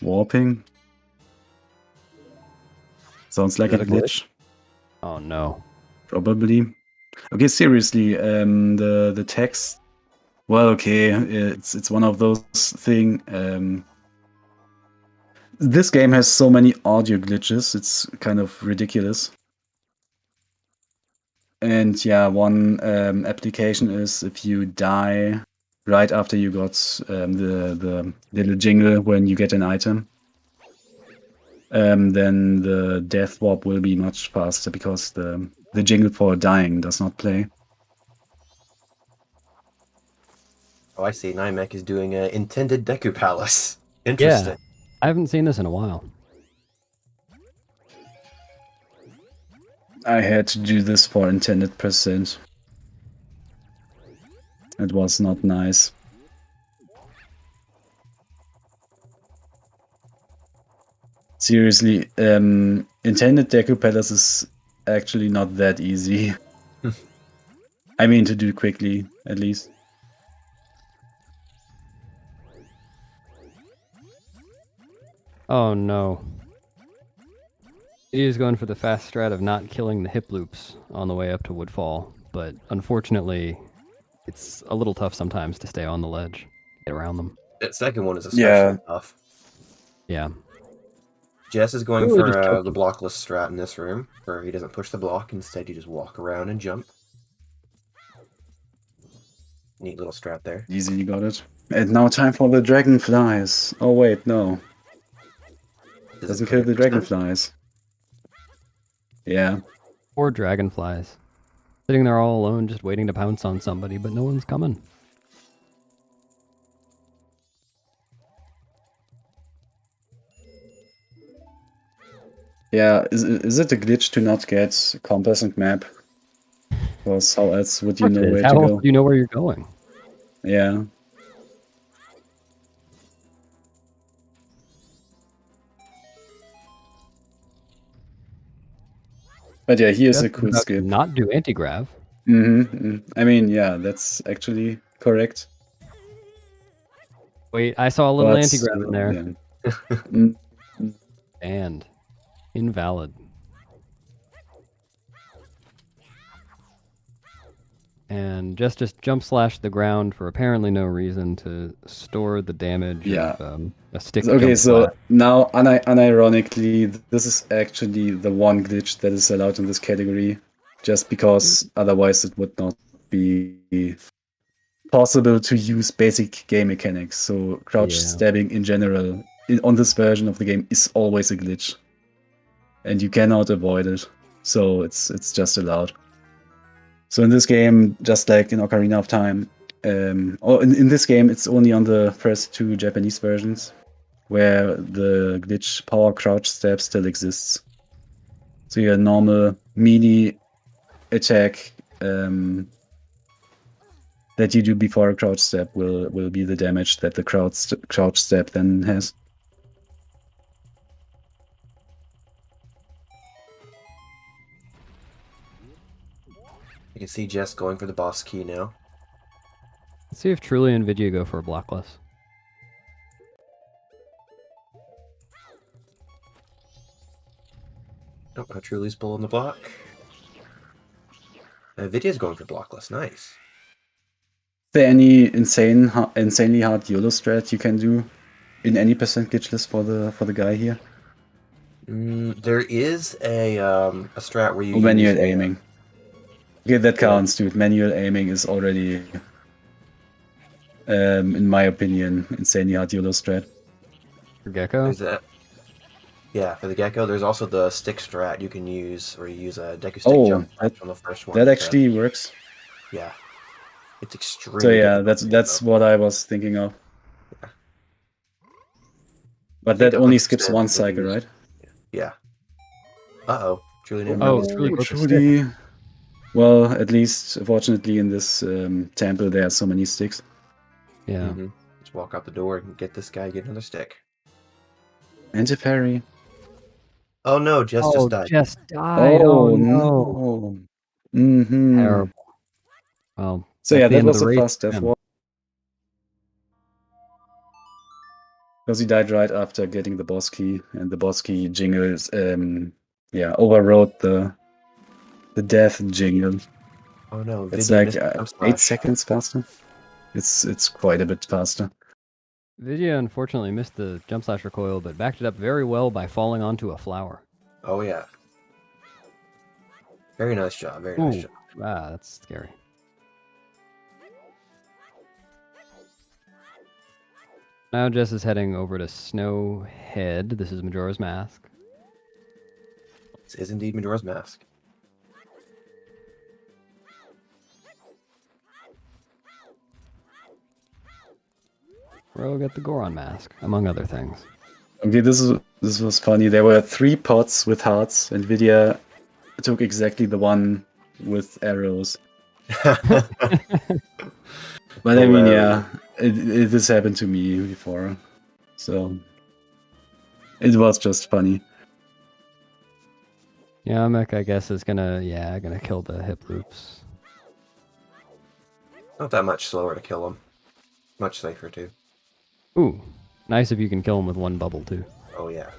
Speaker 3: Warping? Sounds like
Speaker 2: Is
Speaker 3: a
Speaker 2: that a glitch?
Speaker 3: glitch.
Speaker 4: Oh no.
Speaker 3: Probably. Okay, seriously, the text. Well, okay, it's one of those thing. This game has so many audio glitches. It's kind of ridiculous. And yeah, one application is if you die right after you got the little jingle when you get an item. then the death warp will be much faster because the jingle for dying does not play.
Speaker 2: Oh, I see. Namek is doing an intended Deku Palace.
Speaker 4: Yeah,
Speaker 2: Interesting.
Speaker 4: I haven't seen this in a while.
Speaker 3: I had to do this for intended percent. It was not nice. Seriously, intended Deku Palace is actually not that easy. I mean, to do quickly, at least.
Speaker 4: Oh no. He is going for the fast strat of not killing the hip loops on the way up to Woodfall, but unfortunately, it's a little tough sometimes to stay on the ledge, get around them.
Speaker 2: That second one is especially
Speaker 3: Yeah.
Speaker 2: tough.
Speaker 4: Yeah.
Speaker 2: Jess is going
Speaker 4: Really
Speaker 2: for
Speaker 4: just choking.
Speaker 2: the blockless strat in this room, where he doesn't push the block. Instead, you just walk around and jump. Neat little strat there.
Speaker 3: Easy, you got it. And now time for the dragonflies. Oh wait, no.
Speaker 2: Does it
Speaker 3: Doesn't kill the
Speaker 2: 100%?
Speaker 3: dragonflies. Yeah.
Speaker 4: Poor dragonflies. Sitting there all alone, just waiting to pounce on somebody, but no one's coming.
Speaker 3: Yeah, is it a glitch to not get compass and map? Because how else would you know where
Speaker 4: How
Speaker 3: to
Speaker 4: else
Speaker 3: go?
Speaker 4: do you know where you're going?
Speaker 3: Yeah. But yeah, here's a
Speaker 4: Just
Speaker 3: cool
Speaker 4: about to
Speaker 3: skip.
Speaker 4: not do anti-grav.
Speaker 3: I mean, yeah, that's actually correct.
Speaker 4: Wait, I saw a little
Speaker 3: But,
Speaker 4: anti-grav in there.
Speaker 3: yeah. Mm,
Speaker 4: And invalid. And just jump slash the ground for apparently no reason to store the damage
Speaker 3: Yeah.
Speaker 4: of a stick.
Speaker 3: Okay,
Speaker 4: jump
Speaker 3: so
Speaker 4: slash.
Speaker 3: now, unironically, this is actually the one glitch that is allowed in this category, just because otherwise it would not be possible to use basic game mechanics. So crouch
Speaker 4: Yeah.
Speaker 3: stabbing in general on this version of the game is always a glitch, and you cannot avoid it. So it's just allowed. So in this game, just like in Ocarina of Time, or in this game, it's only on the first two Japanese versions where the glitch power crouch stab still exists. So your normal melee attack that you do before a crouch stab will be the damage that the crouch stab then has.
Speaker 2: You can see Jess going for the boss key now.
Speaker 4: Let's see if Truly and Vidya go for a blockless.
Speaker 2: Oh, Truly's pulling the block. Vidya's going for blockless. Nice.
Speaker 3: Is there any insanely hard YOLO strat you can do in any percent glitchless for the guy here?
Speaker 2: There is a strat where you
Speaker 3: Or manual
Speaker 2: use
Speaker 3: aiming. Okay, that counts, dude. Manual aiming is already, in my opinion, insanely hard YOLO strat.
Speaker 4: For Gecko?
Speaker 2: There's that. Yeah, for the Gecko, there's also the stick strat you can use, where you use a Deku stick jump on the first one.
Speaker 3: That actually works.
Speaker 2: Yeah. It's extremely
Speaker 3: So yeah,
Speaker 2: difficult
Speaker 3: that's
Speaker 2: to do,
Speaker 3: what I was thinking of.
Speaker 2: Yeah.
Speaker 3: But
Speaker 2: I think
Speaker 3: that only
Speaker 2: 100%
Speaker 3: skips one
Speaker 2: would
Speaker 3: cycle,
Speaker 2: use-
Speaker 3: right?
Speaker 2: Yeah. Uh-oh. Truly didn't
Speaker 4: Oh,
Speaker 2: use
Speaker 4: Truly
Speaker 2: it.
Speaker 4: broke the stick.
Speaker 3: Truly. Well, at least, fortunately, in this temple, there are so many sticks.
Speaker 4: Yeah.
Speaker 2: Mhm. Just walk out the door and get this guy, get another stick.
Speaker 3: Anti-fairy.
Speaker 2: Oh no, Jess just died.
Speaker 4: Just died. Oh, no.
Speaker 3: no. Mm-hmm.
Speaker 4: Terrible. Well,
Speaker 3: So
Speaker 4: that's
Speaker 3: yeah,
Speaker 4: the
Speaker 3: that
Speaker 4: end of
Speaker 3: was
Speaker 4: the
Speaker 3: a
Speaker 4: race
Speaker 3: fast
Speaker 4: for
Speaker 3: death
Speaker 4: him.
Speaker 3: walk. Because he died right after getting the boss key, and the boss key jingles, overrode the death jingle.
Speaker 2: Oh no,
Speaker 3: It's
Speaker 2: Vidya
Speaker 3: like
Speaker 2: missed the jump
Speaker 3: 8
Speaker 2: slash.
Speaker 3: seconds faster. It's quite a bit faster.
Speaker 4: Vidya unfortunately missed the jump slash recoil, but backed it up very well by falling onto a flower.
Speaker 2: Oh yeah. Very nice job, very nice
Speaker 4: Ooh.
Speaker 2: job.
Speaker 4: Ah, that's scary. Now Jess is heading over to Snowhead. This is Majora's Mask.
Speaker 2: This is indeed Majora's Mask.
Speaker 4: Rogue got the Goron mask, among other things.
Speaker 3: Okay, this was funny. There were 3 pots with hearts, and Vidya took exactly the one with arrows. But I mean, yeah, this happened to me before, so it was just funny.
Speaker 4: Yamek, I guess, is gonna kill the hip loops.
Speaker 2: Not that much slower to kill them. Much safer too.
Speaker 4: Ooh, nice if you can kill him with one bubble too.
Speaker 2: Oh yeah.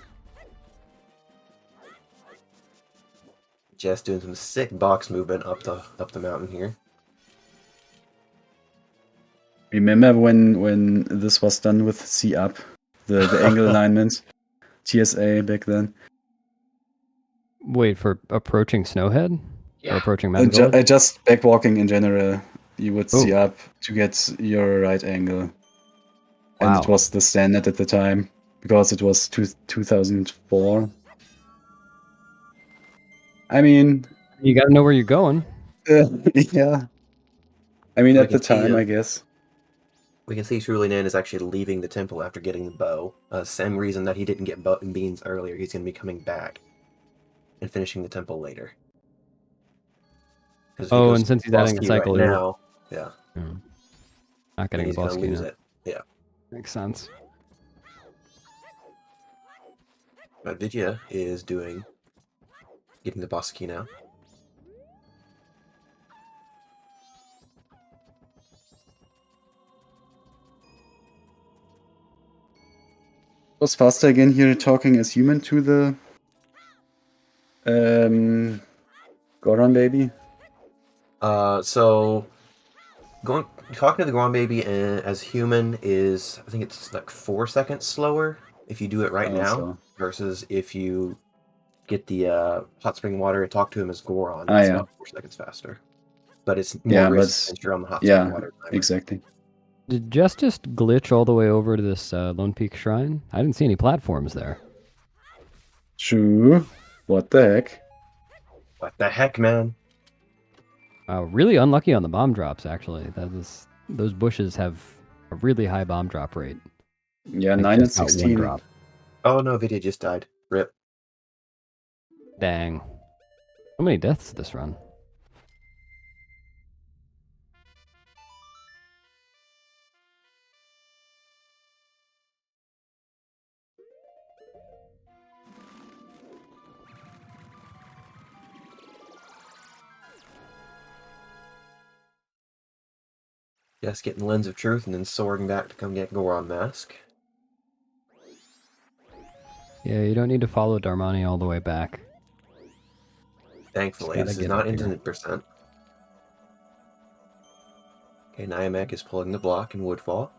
Speaker 2: Just doing some sick box movement up the mountain here.
Speaker 3: Remember when this was done with C up, the angle alignment, TSA back then?
Speaker 4: Wait, for approaching Snowhead?
Speaker 2: Yeah.
Speaker 4: Or approaching Metal
Speaker 3: Just backwalking in general, you would
Speaker 4: Ooh.
Speaker 3: C up to get your right angle. And
Speaker 4: Wow.
Speaker 3: it was the standard at the time, because it was 2004. I mean...
Speaker 4: You gotta know where you're going.
Speaker 3: yeah. I mean,
Speaker 2: We
Speaker 3: at the
Speaker 2: can see
Speaker 3: time,
Speaker 2: him.
Speaker 3: I guess.
Speaker 2: We can see Truly Nan is actually leaving the temple after getting the bow. Same reason that he didn't get beans earlier. He's going to be coming back and finishing the temple later.
Speaker 4: Oh, and since he's adding the cycle,
Speaker 2: right
Speaker 4: he
Speaker 2: now, yeah,
Speaker 4: not getting a
Speaker 2: he's going
Speaker 4: boss
Speaker 2: to
Speaker 4: key
Speaker 2: lose
Speaker 4: now.
Speaker 2: it. Yeah.
Speaker 4: Makes sense.
Speaker 2: But Vidya is getting the boss key now.
Speaker 3: Was faster again here talking as human to the Goron baby?
Speaker 2: So talking to the Grand Baby as human is, I think it's like 4 seconds slower if you do it right now,
Speaker 3: so.
Speaker 2: versus if you get the hot spring water and talk to him as Goron.
Speaker 3: Ah,
Speaker 2: It's
Speaker 3: yeah.
Speaker 2: about 4 seconds faster. But it's more risk since you're on the hot spring water timer.
Speaker 3: Exactly.
Speaker 4: Did Jess just glitch all the way over to this Lone Peak Shrine? I didn't see any platforms there.
Speaker 3: True. What the heck?
Speaker 2: What the heck, man?
Speaker 4: Wow, really unlucky on the bomb drops, actually. Those bushes have a really high bomb drop rate.
Speaker 3: Yeah,
Speaker 4: Like
Speaker 3: 9 and
Speaker 4: just about one
Speaker 3: 16.
Speaker 4: drop.
Speaker 2: Oh no, Vidya just died. Rip.
Speaker 4: Dang. So many deaths this run.
Speaker 2: Just getting Lens of Truth and then soaring back to come get Goron Mask.
Speaker 4: Yeah, you don't need to follow Darmani all the way back.
Speaker 2: Thankfully,
Speaker 4: Just gotta
Speaker 2: this is
Speaker 4: get
Speaker 2: not
Speaker 4: up here.
Speaker 2: infinite percent. Okay, Nyamek is pulling the block in Woodfall.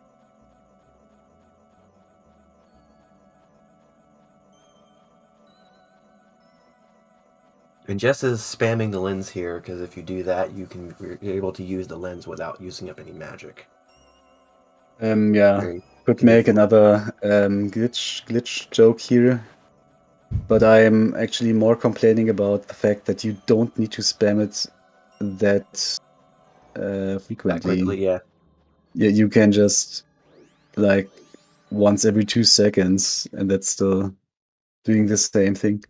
Speaker 2: And Jess is spamming the lens here, because if you do that, you're able to use the lens without using up any magic.
Speaker 3: Yeah.
Speaker 2: Very
Speaker 3: Could make another glitch joke here. But I'm actually more complaining about the fact that you don't need to spam it that frequently.
Speaker 2: quickly, yeah.
Speaker 3: Yeah, you can just like once every 2 seconds, and that's still doing the same thing.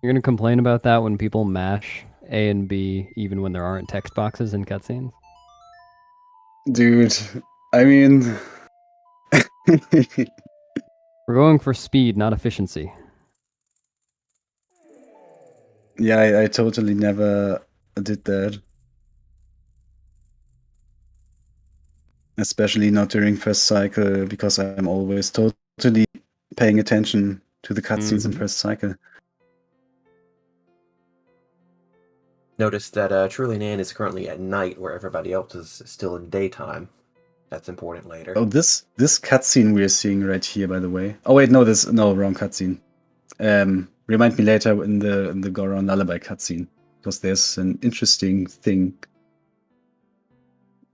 Speaker 4: You're gonna complain about that when people mash A and B even when there aren't text boxes in cutscenes?
Speaker 3: Dude, I mean...
Speaker 4: We're going for speed, not efficiency.
Speaker 3: yeah, I totally never did that. Especially not during first cycle, because I'm always totally paying attention to the cutscenes in first cycle.
Speaker 2: Notice that Truly Nan is currently at night, where everybody else is still in daytime. That's important later.
Speaker 3: Oh, this cutscene we're seeing right here, by the way. Oh wait, no, wrong cutscene. Remind me later in the Goron Lullaby cutscene, because there's an interesting thing,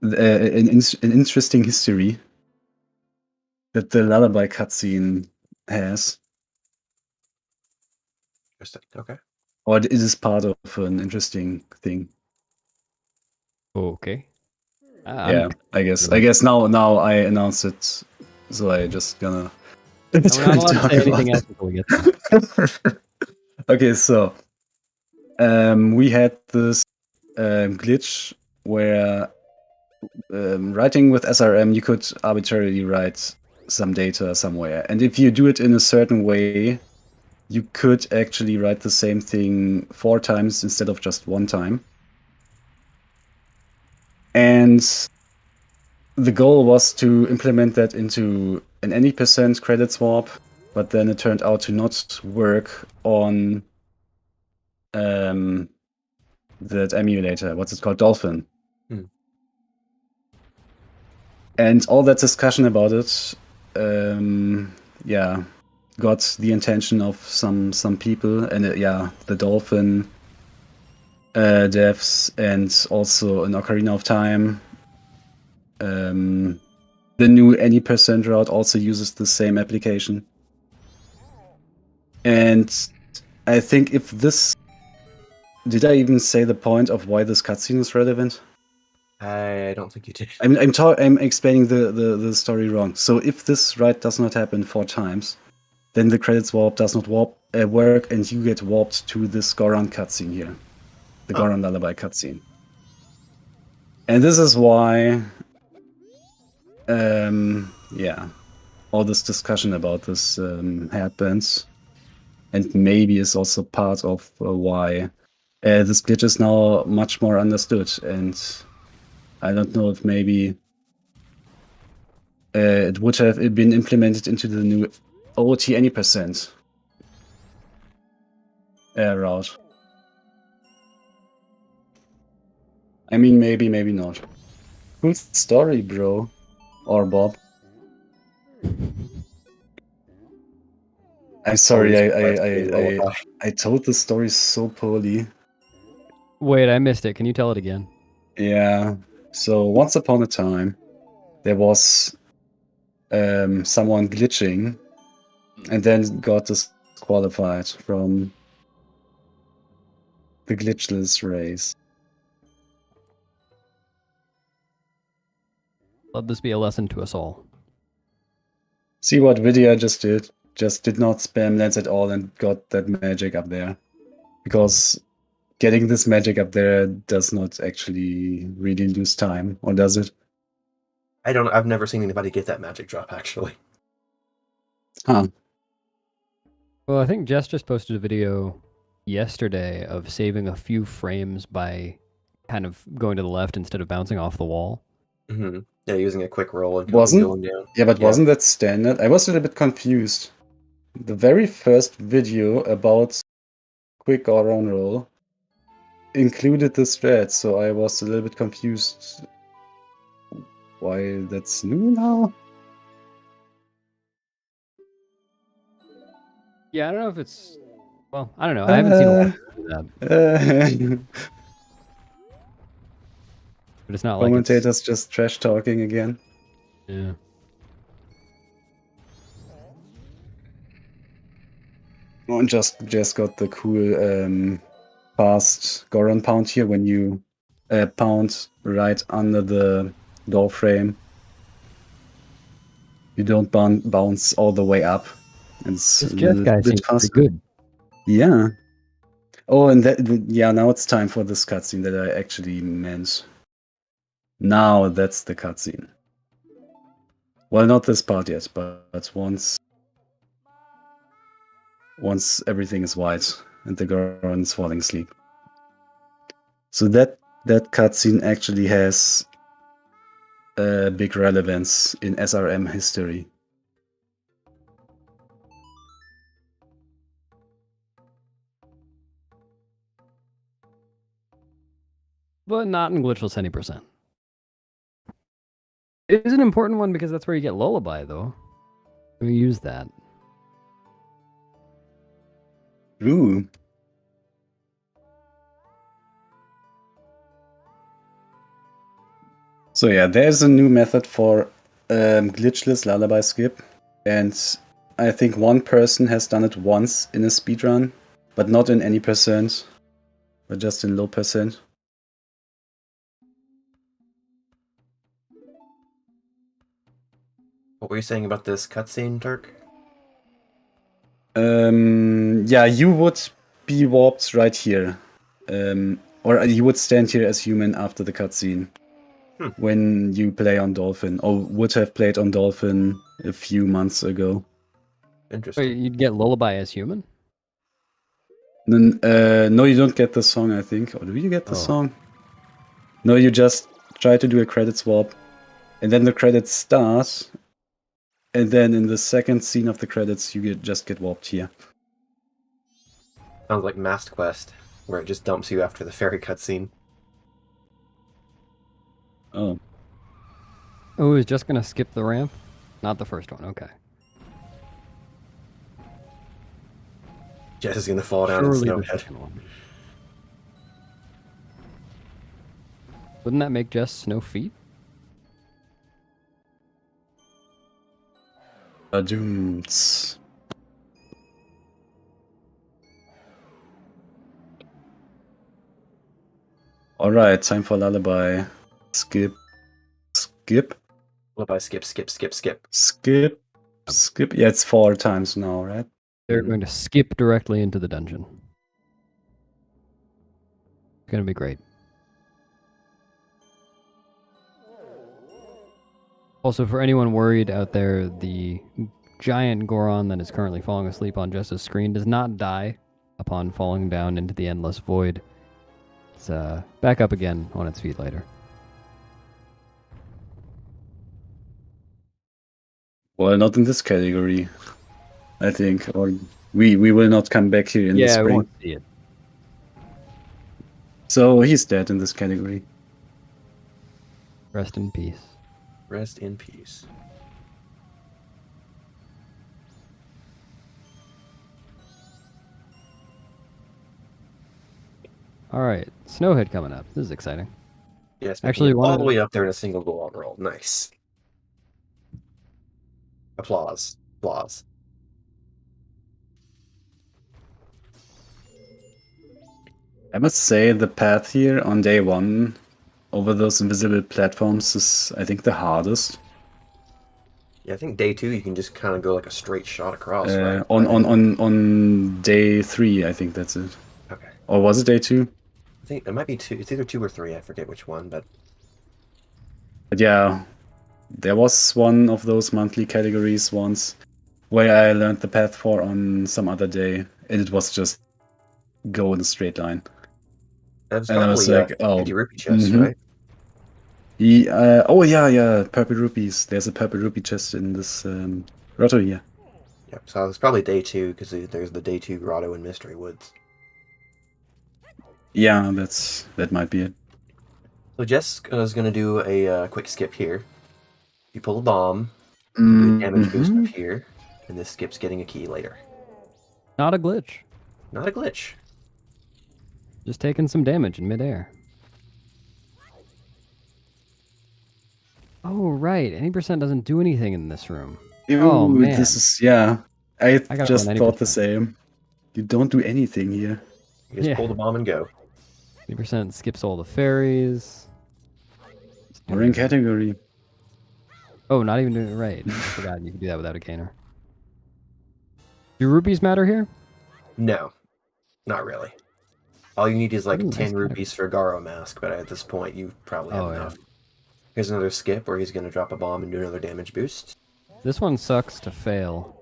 Speaker 3: an interesting history that the Lullaby cutscene has.
Speaker 2: Interesting. Okay.
Speaker 3: Or it is part of an interesting thing.
Speaker 4: Okay.
Speaker 3: Yeah, I guess now I announced it, so I just gonna
Speaker 4: We're not allowed to
Speaker 3: talk
Speaker 4: say
Speaker 3: about
Speaker 4: anything
Speaker 3: it.
Speaker 4: else until we get there.
Speaker 3: Okay, so we had this glitch where writing with SRM, you could arbitrarily write some data somewhere, and if you do it in a certain way, you could actually write the same thing 4 times instead of just 1 time. And the goal was to implement that into an any % credit swap, but then it turned out to not work on that emulator. What's it called? Dolphin.
Speaker 2: Hmm.
Speaker 3: And all that discussion about it, got the attention of some people, and the Dolphin devs, and also an Ocarina of Time. The new any % route also uses the same application. And I think if this... Did I even say the point of why this cutscene is relevant?
Speaker 2: I don't think you did.
Speaker 3: I'm explaining the story wrong. So if this write does not happen 4 times, then the credits warp does not work, and you get warped to this Goron cutscene here. The Goron Lullaby cutscene. And this is why all this discussion about this happens, and maybe is also part of why this glitch is now much more understood. And I don't know if maybe it would have been implemented into the new OT any % route. I mean, maybe not. Cool story, bro. Or Bob. I'm sorry, I told the story so poorly.
Speaker 4: Wait, I missed it. Can you tell it again?
Speaker 3: Yeah. So once upon a time, there was someone glitching, and then got disqualified from the Glitchless race.
Speaker 4: Let this be a lesson to us all.
Speaker 3: See what video I just did? Just did not spam lands at all and got that magic up there. Because getting this magic up there does not actually really lose time, or does it?
Speaker 2: I've never seen anybody get that magic drop, actually.
Speaker 3: Huh.
Speaker 4: Well, I think Jess just posted a video yesterday of saving a few frames by kind of going to the left instead of bouncing off the wall.
Speaker 2: Mm-hmm. Yeah, using a quick roll and
Speaker 3: Wasn't?
Speaker 2: going down.
Speaker 3: Yeah, but wasn't that standard? I was a little bit confused. The very first video about quick all-around roll included this thread, so I was a little bit confused why that's new now.
Speaker 4: Yeah, I don't know if it's... Well, I don't know. I haven't seen a lot of that. But it's not like
Speaker 3: Commentators just trash talking again.
Speaker 4: Yeah.
Speaker 3: Oh, and just got the cool fast Goron pound here when you pound right under the door frame. You don't bounce all the way up. It's
Speaker 4: This Jess guy seems pretty good.
Speaker 3: Yeah. Oh, and now it's time for this cutscene that I actually meant. Now that's the cutscene. Well, not this part yet, but once everything is white and the Goron is falling asleep. So that cutscene actually has a big relevance in SRM history.
Speaker 4: But not in Glitchless any %. It is an important one because that's where you get Lullaby, though. We use that.
Speaker 3: Ooh. So yeah, there's a new method for glitchless lullaby skip, and I think one person has done it once in a speedrun, but not in any percent, but just in low percent.
Speaker 2: What were you saying about this cutscene, Turk?
Speaker 3: Yeah, you would be warped right here. Or you would stand here as human after the cutscene. When you play on Dolphin, or would have played on Dolphin a few months ago.
Speaker 2: Interesting.
Speaker 4: Wait, you'd get Lullaby as human?
Speaker 3: No, you don't get the song, I think. Or do you get the song? No, you just try to do a credit swap. And then the credits start. And then in the second scene of the credits, you just get warped here.
Speaker 2: Sounds like Masked Quest, where it just dumps you after the fairy cutscene.
Speaker 3: Oh.
Speaker 4: Oh, it's just gonna skip the ramp? Not the first one, okay.
Speaker 2: Jess is gonna fall down
Speaker 4: Surely
Speaker 2: in
Speaker 4: the
Speaker 2: Snowhead.
Speaker 4: second one. Wouldn't that make Jess snow feet?
Speaker 3: Badooms. Alright, time for Lullaby. Skip. Skip.
Speaker 2: Lullaby, skip, skip, skip, skip.
Speaker 3: Skip. Skip. Yeah, it's 4 times now, right?
Speaker 4: They're going to skip directly into the dungeon. It's gonna be great. Also, for anyone worried out there, the giant Goron that is currently falling asleep on Jess's screen does not die upon falling down into the endless void. It's back up again on its feet later.
Speaker 3: Well, not in this category, I think. Or we will not come back here in the
Speaker 4: Yeah, we
Speaker 3: spring.
Speaker 4: won't see it.
Speaker 3: So he's dead in this category.
Speaker 4: Rest in peace.
Speaker 2: Rest in peace.
Speaker 4: All right, Snowhead coming up. This is exciting.
Speaker 2: Yes,
Speaker 4: Actually, one
Speaker 2: all
Speaker 4: of
Speaker 2: the
Speaker 4: the-
Speaker 2: way up there in a single goal roll. Nice. Applause. Applause.
Speaker 3: I must say the path here on day 1 over those invisible platforms is, I think, the hardest.
Speaker 2: Yeah, I think day 2 you can just kind of go like a straight shot across, right?
Speaker 3: On day 3, I think that's it.
Speaker 2: Okay.
Speaker 3: Or was it day 2?
Speaker 2: I think it might be 2. It's either 2 or 3. I forget which one, but
Speaker 3: But yeah, there was one of those monthly categories once where I learned the path for on some other day, and it was just go in a straight line.
Speaker 2: that's
Speaker 3: And I was
Speaker 2: probably
Speaker 3: like, oh.
Speaker 2: 50 rupee chest,
Speaker 3: Mhm.
Speaker 2: right?
Speaker 3: Oh yeah, purple rupees. There's a purple rupee chest in this grotto here.
Speaker 2: Yep. So it's probably day 2 because there's the day 2 grotto in Mystery Woods.
Speaker 3: Yeah, that might be it.
Speaker 2: So Jess is going to do a quick skip here. You pull a bomb, you do a damage boost up here, and this skip's getting a key later.
Speaker 4: Not a glitch.
Speaker 2: Not a glitch.
Speaker 4: Just taking some damage in midair. Oh, right. Any percent doesn't do anything in this room. Oh,
Speaker 3: Ooh,
Speaker 4: man.
Speaker 3: this is I
Speaker 4: gotta
Speaker 3: just
Speaker 4: run
Speaker 3: thought the
Speaker 4: 80%.
Speaker 3: same. You don't do anything here.
Speaker 2: You just
Speaker 4: Yeah.
Speaker 2: pull the bomb and go.
Speaker 4: 80% skips all the fairies.
Speaker 3: Or in category.
Speaker 4: Oh, not even doing it right. I forgot you can do that without a gainer. Do rupees matter here?
Speaker 2: No, not really. All you need is like
Speaker 4: Ooh,
Speaker 2: 10
Speaker 4: nice
Speaker 2: rupees for Garo Mask, but at this point you probably have
Speaker 4: Oh, yeah.
Speaker 2: enough. Here's another skip where he's going to drop a bomb and do another damage boost.
Speaker 4: This one sucks to fail.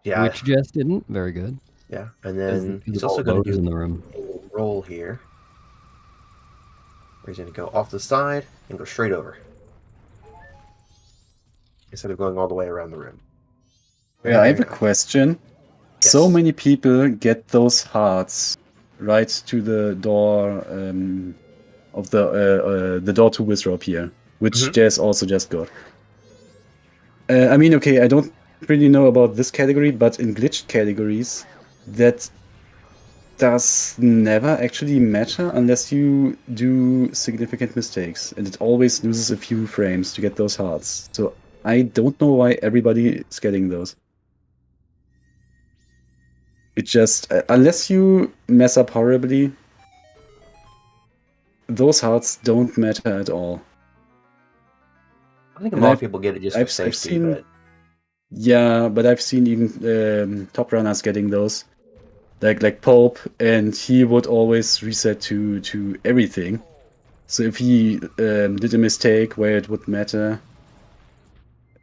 Speaker 2: Yeah,
Speaker 4: Which Jess didn't. Very good.
Speaker 2: yeah. And then he's
Speaker 4: all
Speaker 2: also going to
Speaker 4: lows in
Speaker 2: do
Speaker 4: the room.
Speaker 2: a roll here. Where he's going to go off the side and go straight over. Instead of going all the way around the room.
Speaker 3: Yeah, I have a question. So
Speaker 2: Yes.
Speaker 3: many people get those hearts right to the door of the door to Wizrobe here, which
Speaker 2: Mhm.
Speaker 3: Jess also just got. I mean, okay, I don't really know about this category, but in glitched categories, that does never actually matter unless you do significant mistakes, and it always loses a few frames to get those hearts. So I don't know why everybody is getting those. It just, unless you mess up horribly, those hearts don't matter at all.
Speaker 2: I think a
Speaker 3: And
Speaker 2: lot of
Speaker 3: I've-
Speaker 2: people get it just for
Speaker 3: I've
Speaker 2: safety,
Speaker 3: seen-
Speaker 2: but
Speaker 3: Yeah, but I've seen even top runners getting those, like Pope, and he would always reset to everything. So if he did a mistake where it would matter,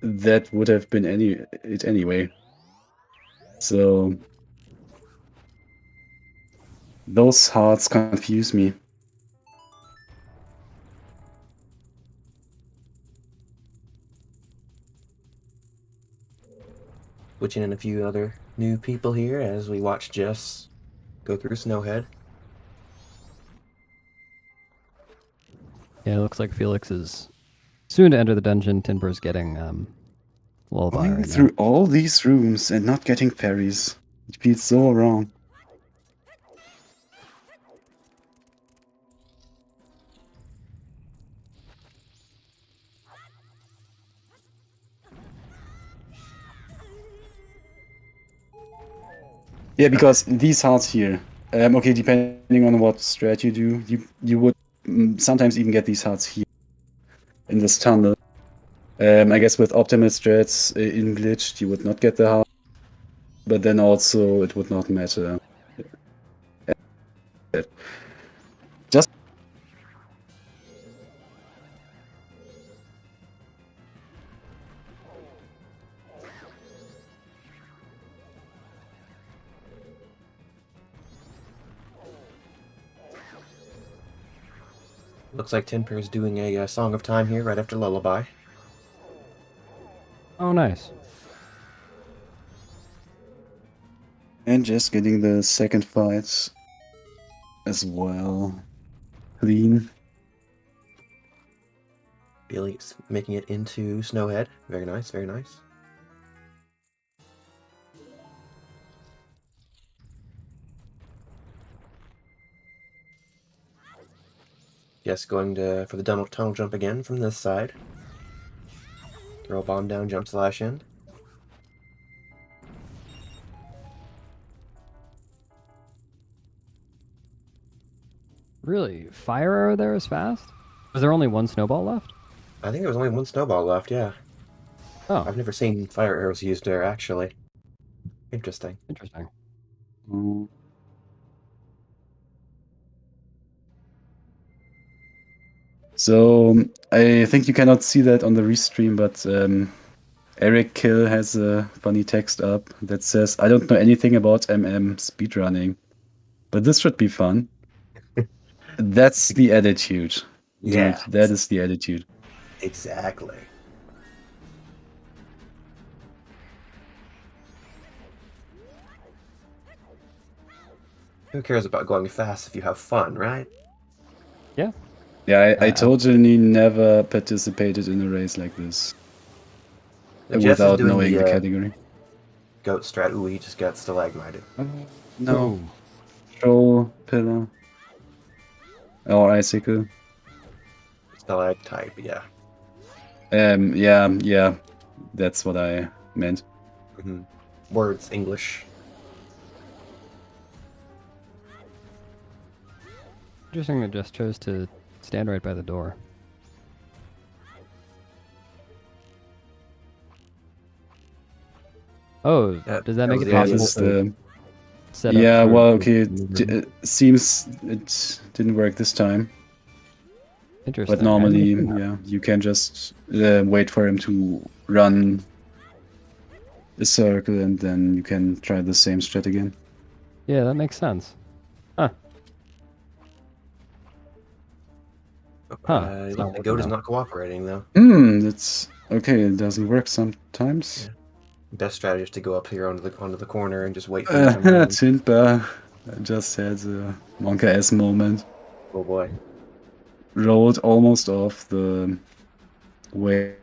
Speaker 3: that would have been it anyway. So those hearts confuse me.
Speaker 2: switching in a few other new people here as we watch Jess go through Snowhead.
Speaker 4: Yeah, it looks like Felix is soon to enter the dungeon. Tinber's getting lullaby
Speaker 3: Going
Speaker 4: right
Speaker 3: through
Speaker 4: now.
Speaker 3: all these rooms and not getting fairies. It feels so wrong. Yeah, because these hearts here, okay, depending on what strat you do, you would sometimes even get these hearts here in this tunnel. I guess with optimal strats in glitched, you would not get the heart, but then also it would not matter. Just
Speaker 2: Looks like Tinper is doing a Song of Time here right after Lullaby.
Speaker 4: Oh, nice.
Speaker 3: and just getting the second fight as well. Clean.
Speaker 2: Felix making it into Snowhead. Very nice, very nice. Jess going for the tunnel jump again from this side. Throw a bomb down, jump slash in.
Speaker 4: Really? Fire arrow there is fast? Was there only one snowball left?
Speaker 2: I think there was only one snowball left, yeah.
Speaker 4: Oh,
Speaker 2: I've never seen fire arrows used there, actually. Interesting.
Speaker 4: interesting.
Speaker 3: Mm. So I think you cannot see that on the restream, but Eric Kill has a funny text up that says, "I don't know anything about speedrunning, but this should be fun." That's the attitude. Dude,
Speaker 2: Yeah.
Speaker 3: that is the attitude.
Speaker 2: Exactly. Who cares about going fast if you have fun, right?
Speaker 4: Yeah.
Speaker 3: Yeah, I totally never participated in a race like this
Speaker 2: Jess is
Speaker 3: without
Speaker 2: doing
Speaker 3: knowing the category.
Speaker 2: Goat strat. Ooh, he just got stalagmited.
Speaker 3: No,
Speaker 4: Ooh.
Speaker 3: troll pillar or icicle.
Speaker 2: Stalactite, yeah.
Speaker 3: Yeah, that's what I meant.
Speaker 2: Words, English.
Speaker 4: Interesting that Jess chose to stand right by the door. Oh, does that make it
Speaker 2: was the
Speaker 3: Yeah,
Speaker 2: idea.
Speaker 4: possible
Speaker 3: this is
Speaker 4: to
Speaker 3: the
Speaker 4: set up
Speaker 3: yeah.
Speaker 4: for-
Speaker 3: Well,
Speaker 4: for
Speaker 3: okay.
Speaker 4: maneuvering?
Speaker 3: It seems it didn't work this time.
Speaker 4: Interesting.
Speaker 3: But normally,
Speaker 4: I didn't-
Speaker 3: yeah, you can just wait for him to run a circle, and then you can try the same strat again.
Speaker 4: Yeah, that makes sense. Huh. It's not
Speaker 2: The
Speaker 4: working
Speaker 2: goat is
Speaker 4: out.
Speaker 2: not cooperating, though.
Speaker 3: That's okay. It doesn't work sometimes.
Speaker 2: Best strategy is to go up here onto the corner and just wait for him to come around.
Speaker 3: Tintba just had a Monka S moment.
Speaker 2: Oh boy.
Speaker 3: Rolled almost off the way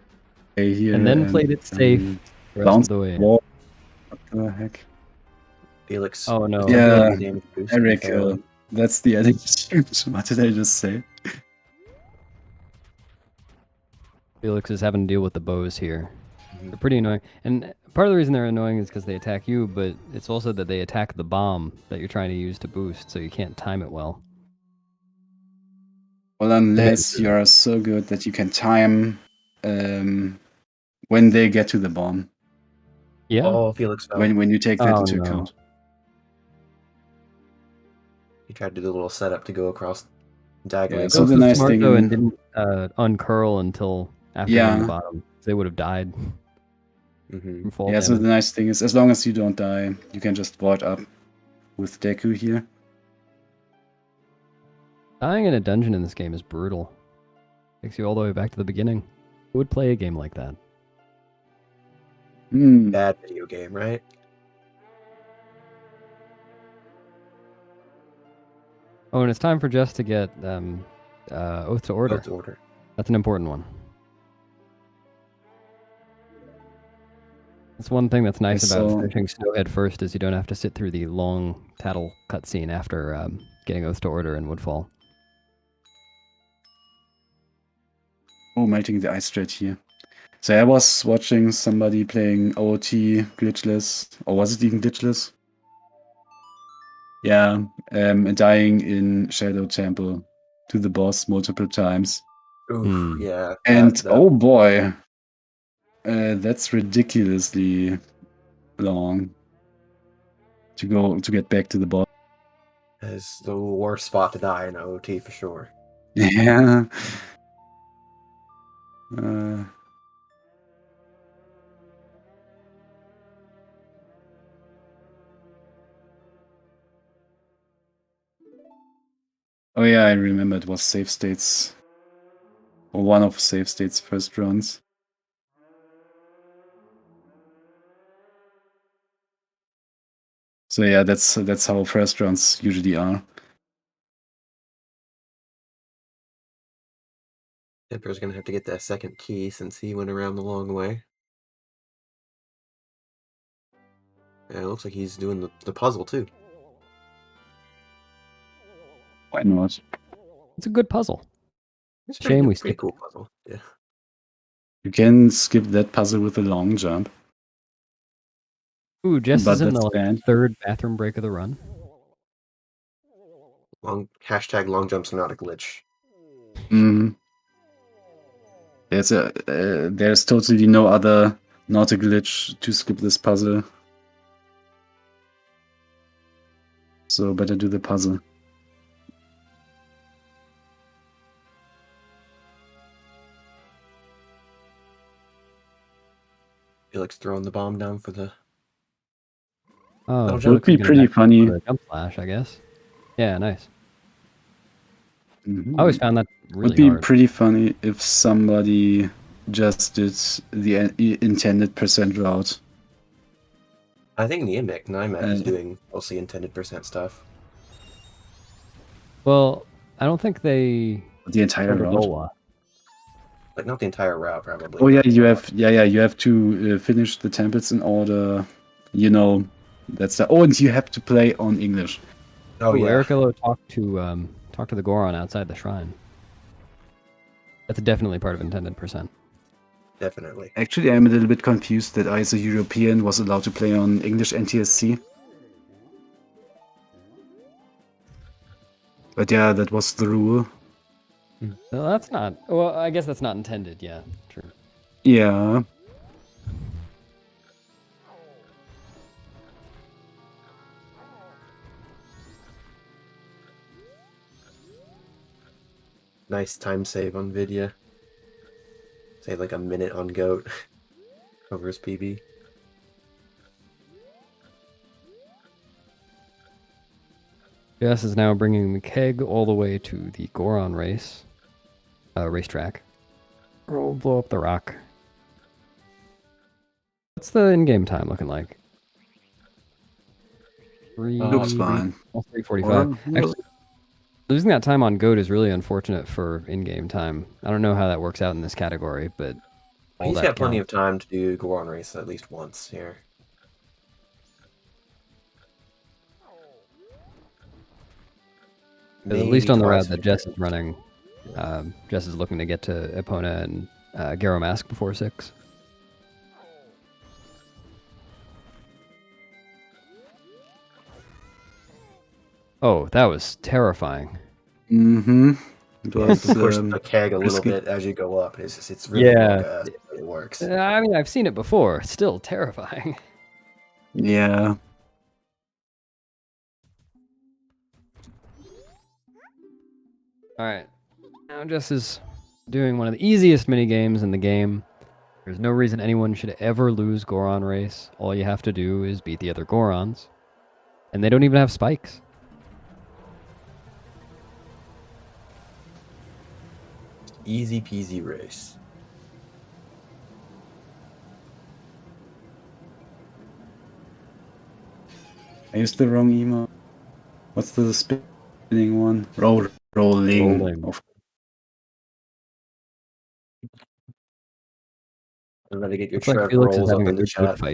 Speaker 3: here.
Speaker 4: And then played it safe the rest of
Speaker 3: Bounced
Speaker 4: the way.
Speaker 3: wall. What the heck?
Speaker 2: Felix.
Speaker 4: Oh no.
Speaker 3: Yeah,
Speaker 2: the damage boost
Speaker 3: Eric,
Speaker 2: failed.
Speaker 3: that's the attitude. What did I just say?
Speaker 4: Felix is having to deal with the bows here. They're pretty annoying. And part of the reason they're annoying is because they attack you, but it's also that they attack the bomb that you're trying to use to boost, so you can't time it well.
Speaker 3: Well, unless you are so good that you can time when they get to the bomb.
Speaker 4: Yeah.
Speaker 2: Oh, Felix fell.
Speaker 3: When you take that
Speaker 4: Oh,
Speaker 3: into
Speaker 4: no.
Speaker 3: account.
Speaker 2: He tried to do the little setup to go across diagonally.
Speaker 3: Yeah,
Speaker 4: So
Speaker 3: so the
Speaker 4: was
Speaker 3: nice
Speaker 4: smart
Speaker 3: thing-
Speaker 4: though and didn't uncurl until after hitting the
Speaker 3: Yeah.
Speaker 4: bottom. They would have died
Speaker 2: Hmm
Speaker 4: from fall
Speaker 3: Yeah, so
Speaker 4: damage.
Speaker 3: the nice thing is, as long as you don't die, you can just void up with Deku here.
Speaker 4: Dying in a dungeon in this game is brutal. Takes you all the way back to the beginning. Who would play a game like that?
Speaker 3: Hmm.
Speaker 2: Bad video game, right?
Speaker 4: Oh, and it's time for Jess to get Oath to Order.
Speaker 2: Oath to Order.
Speaker 4: That's an important one. That's one thing that's nice
Speaker 3: Yeah,
Speaker 4: about
Speaker 3: so-
Speaker 4: finishing Snowhead first is you don't have to sit through the long tattle cutscene after getting Oath to Order in Woodfall.
Speaker 3: Oh, melting the ice stretch here. So I was watching somebody playing OOT Glitchless, or was it even Glitchless? Yeah, and dying in Shadow Temple to the boss multiple times.
Speaker 2: Oof,
Speaker 4: Hmm.
Speaker 2: yeah.
Speaker 3: And
Speaker 2: that-
Speaker 3: oh boy, that's ridiculously long to get back to the boss.
Speaker 2: is the worst spot to die in OOT for sure.
Speaker 3: Yeah. Uh, oh yeah, I remember it was Save States, or one of Save States' first runs. So yeah, that's how first runs usually are.
Speaker 2: Emperor's gonna have to get that second key since he went around the long way. Yeah, it looks like he's doing the puzzle too.
Speaker 3: Why not?
Speaker 4: It's a good puzzle.
Speaker 2: It's a
Speaker 4: Shame we
Speaker 2: pretty
Speaker 4: skipped
Speaker 2: cool puzzle. Yeah.
Speaker 3: You can skip that puzzle with a long jump.
Speaker 4: Ooh, Jess
Speaker 3: But
Speaker 4: is in the
Speaker 3: that's bad.
Speaker 4: third bathroom break of the run.
Speaker 2: Long jumps are not a glitch.
Speaker 3: Mm. There's totally no other not a glitch to skip this puzzle. So better do the puzzle.
Speaker 2: Felix throwing the bomb down for the.
Speaker 4: Oh,
Speaker 2: That'll
Speaker 4: Felix
Speaker 3: be
Speaker 4: is gonna
Speaker 3: pretty
Speaker 4: back
Speaker 3: funny.
Speaker 4: for a jump flash, I guess. Yeah, nice.
Speaker 3: Mhm.
Speaker 4: I always found that really
Speaker 3: Would be
Speaker 4: hard.
Speaker 3: pretty funny if somebody just did the intended percent route.
Speaker 2: I think the NIMAC is
Speaker 3: Uh,
Speaker 2: doing mostly intended percent stuff.
Speaker 4: Well, I don't think they
Speaker 3: The entire
Speaker 4: turned to
Speaker 3: route.
Speaker 4: Gola.
Speaker 2: Like not the entire route, probably.
Speaker 3: Oh yeah, you have to finish the temples in order. You know, that's the. Oh, and you have to play on English.
Speaker 2: Oh
Speaker 4: Ooh,
Speaker 2: yeah.
Speaker 4: Ericillo talked to the Goron outside the shrine. That's definitely part of intended percent.
Speaker 2: Definitely.
Speaker 3: Actually, I'm a little bit confused that I, as a European, was allowed to play on English NTSC. But yeah, that was the rule.
Speaker 4: No, that's not. Well, I guess that's not intended. Yeah, true.
Speaker 3: Yeah.
Speaker 2: Nice time save on Vidya. Say like a minute on Goat over his PB.
Speaker 4: Jess is now bringing the keg all the way to the Goron racetrack. Roll, blow up the rock. What's the in-game time looking like?
Speaker 3: Looks fine.
Speaker 4: 3:45. Actually, losing that time on Goat is really unfortunate for in-game time. I don't know how that works out in this category, but all
Speaker 2: He's
Speaker 4: that
Speaker 2: got plenty
Speaker 4: counts.
Speaker 2: of time to do Goron race at least once here.
Speaker 4: At least on the route that
Speaker 2: maybe
Speaker 4: Jess is running. Jess is looking to get to Epona and Garo Mask before 6. Oh, that was terrifying.
Speaker 3: Mm-hmm. It
Speaker 2: Yeah, you
Speaker 3: was
Speaker 2: can push the keg a little
Speaker 3: risky.
Speaker 2: bit as you go up. It's really
Speaker 4: Yeah.
Speaker 2: it works.
Speaker 4: I mean, I've seen it before. It's still terrifying.
Speaker 3: Yeah.
Speaker 4: All right. Now Jess is doing one of the easiest mini games in the game. There's no reason anyone should ever lose Goron race. All you have to do is beat the other Gorons. And they don't even have spikes.
Speaker 2: Easy peasy race.
Speaker 3: I used the wrong emo. What's the spinning one? Rolling.
Speaker 4: Rolling.
Speaker 2: Remember to get your
Speaker 4: Looks like
Speaker 2: Trev
Speaker 4: Felix is
Speaker 2: rolls up
Speaker 4: having a
Speaker 2: in the
Speaker 4: good
Speaker 2: chat.
Speaker 4: fight.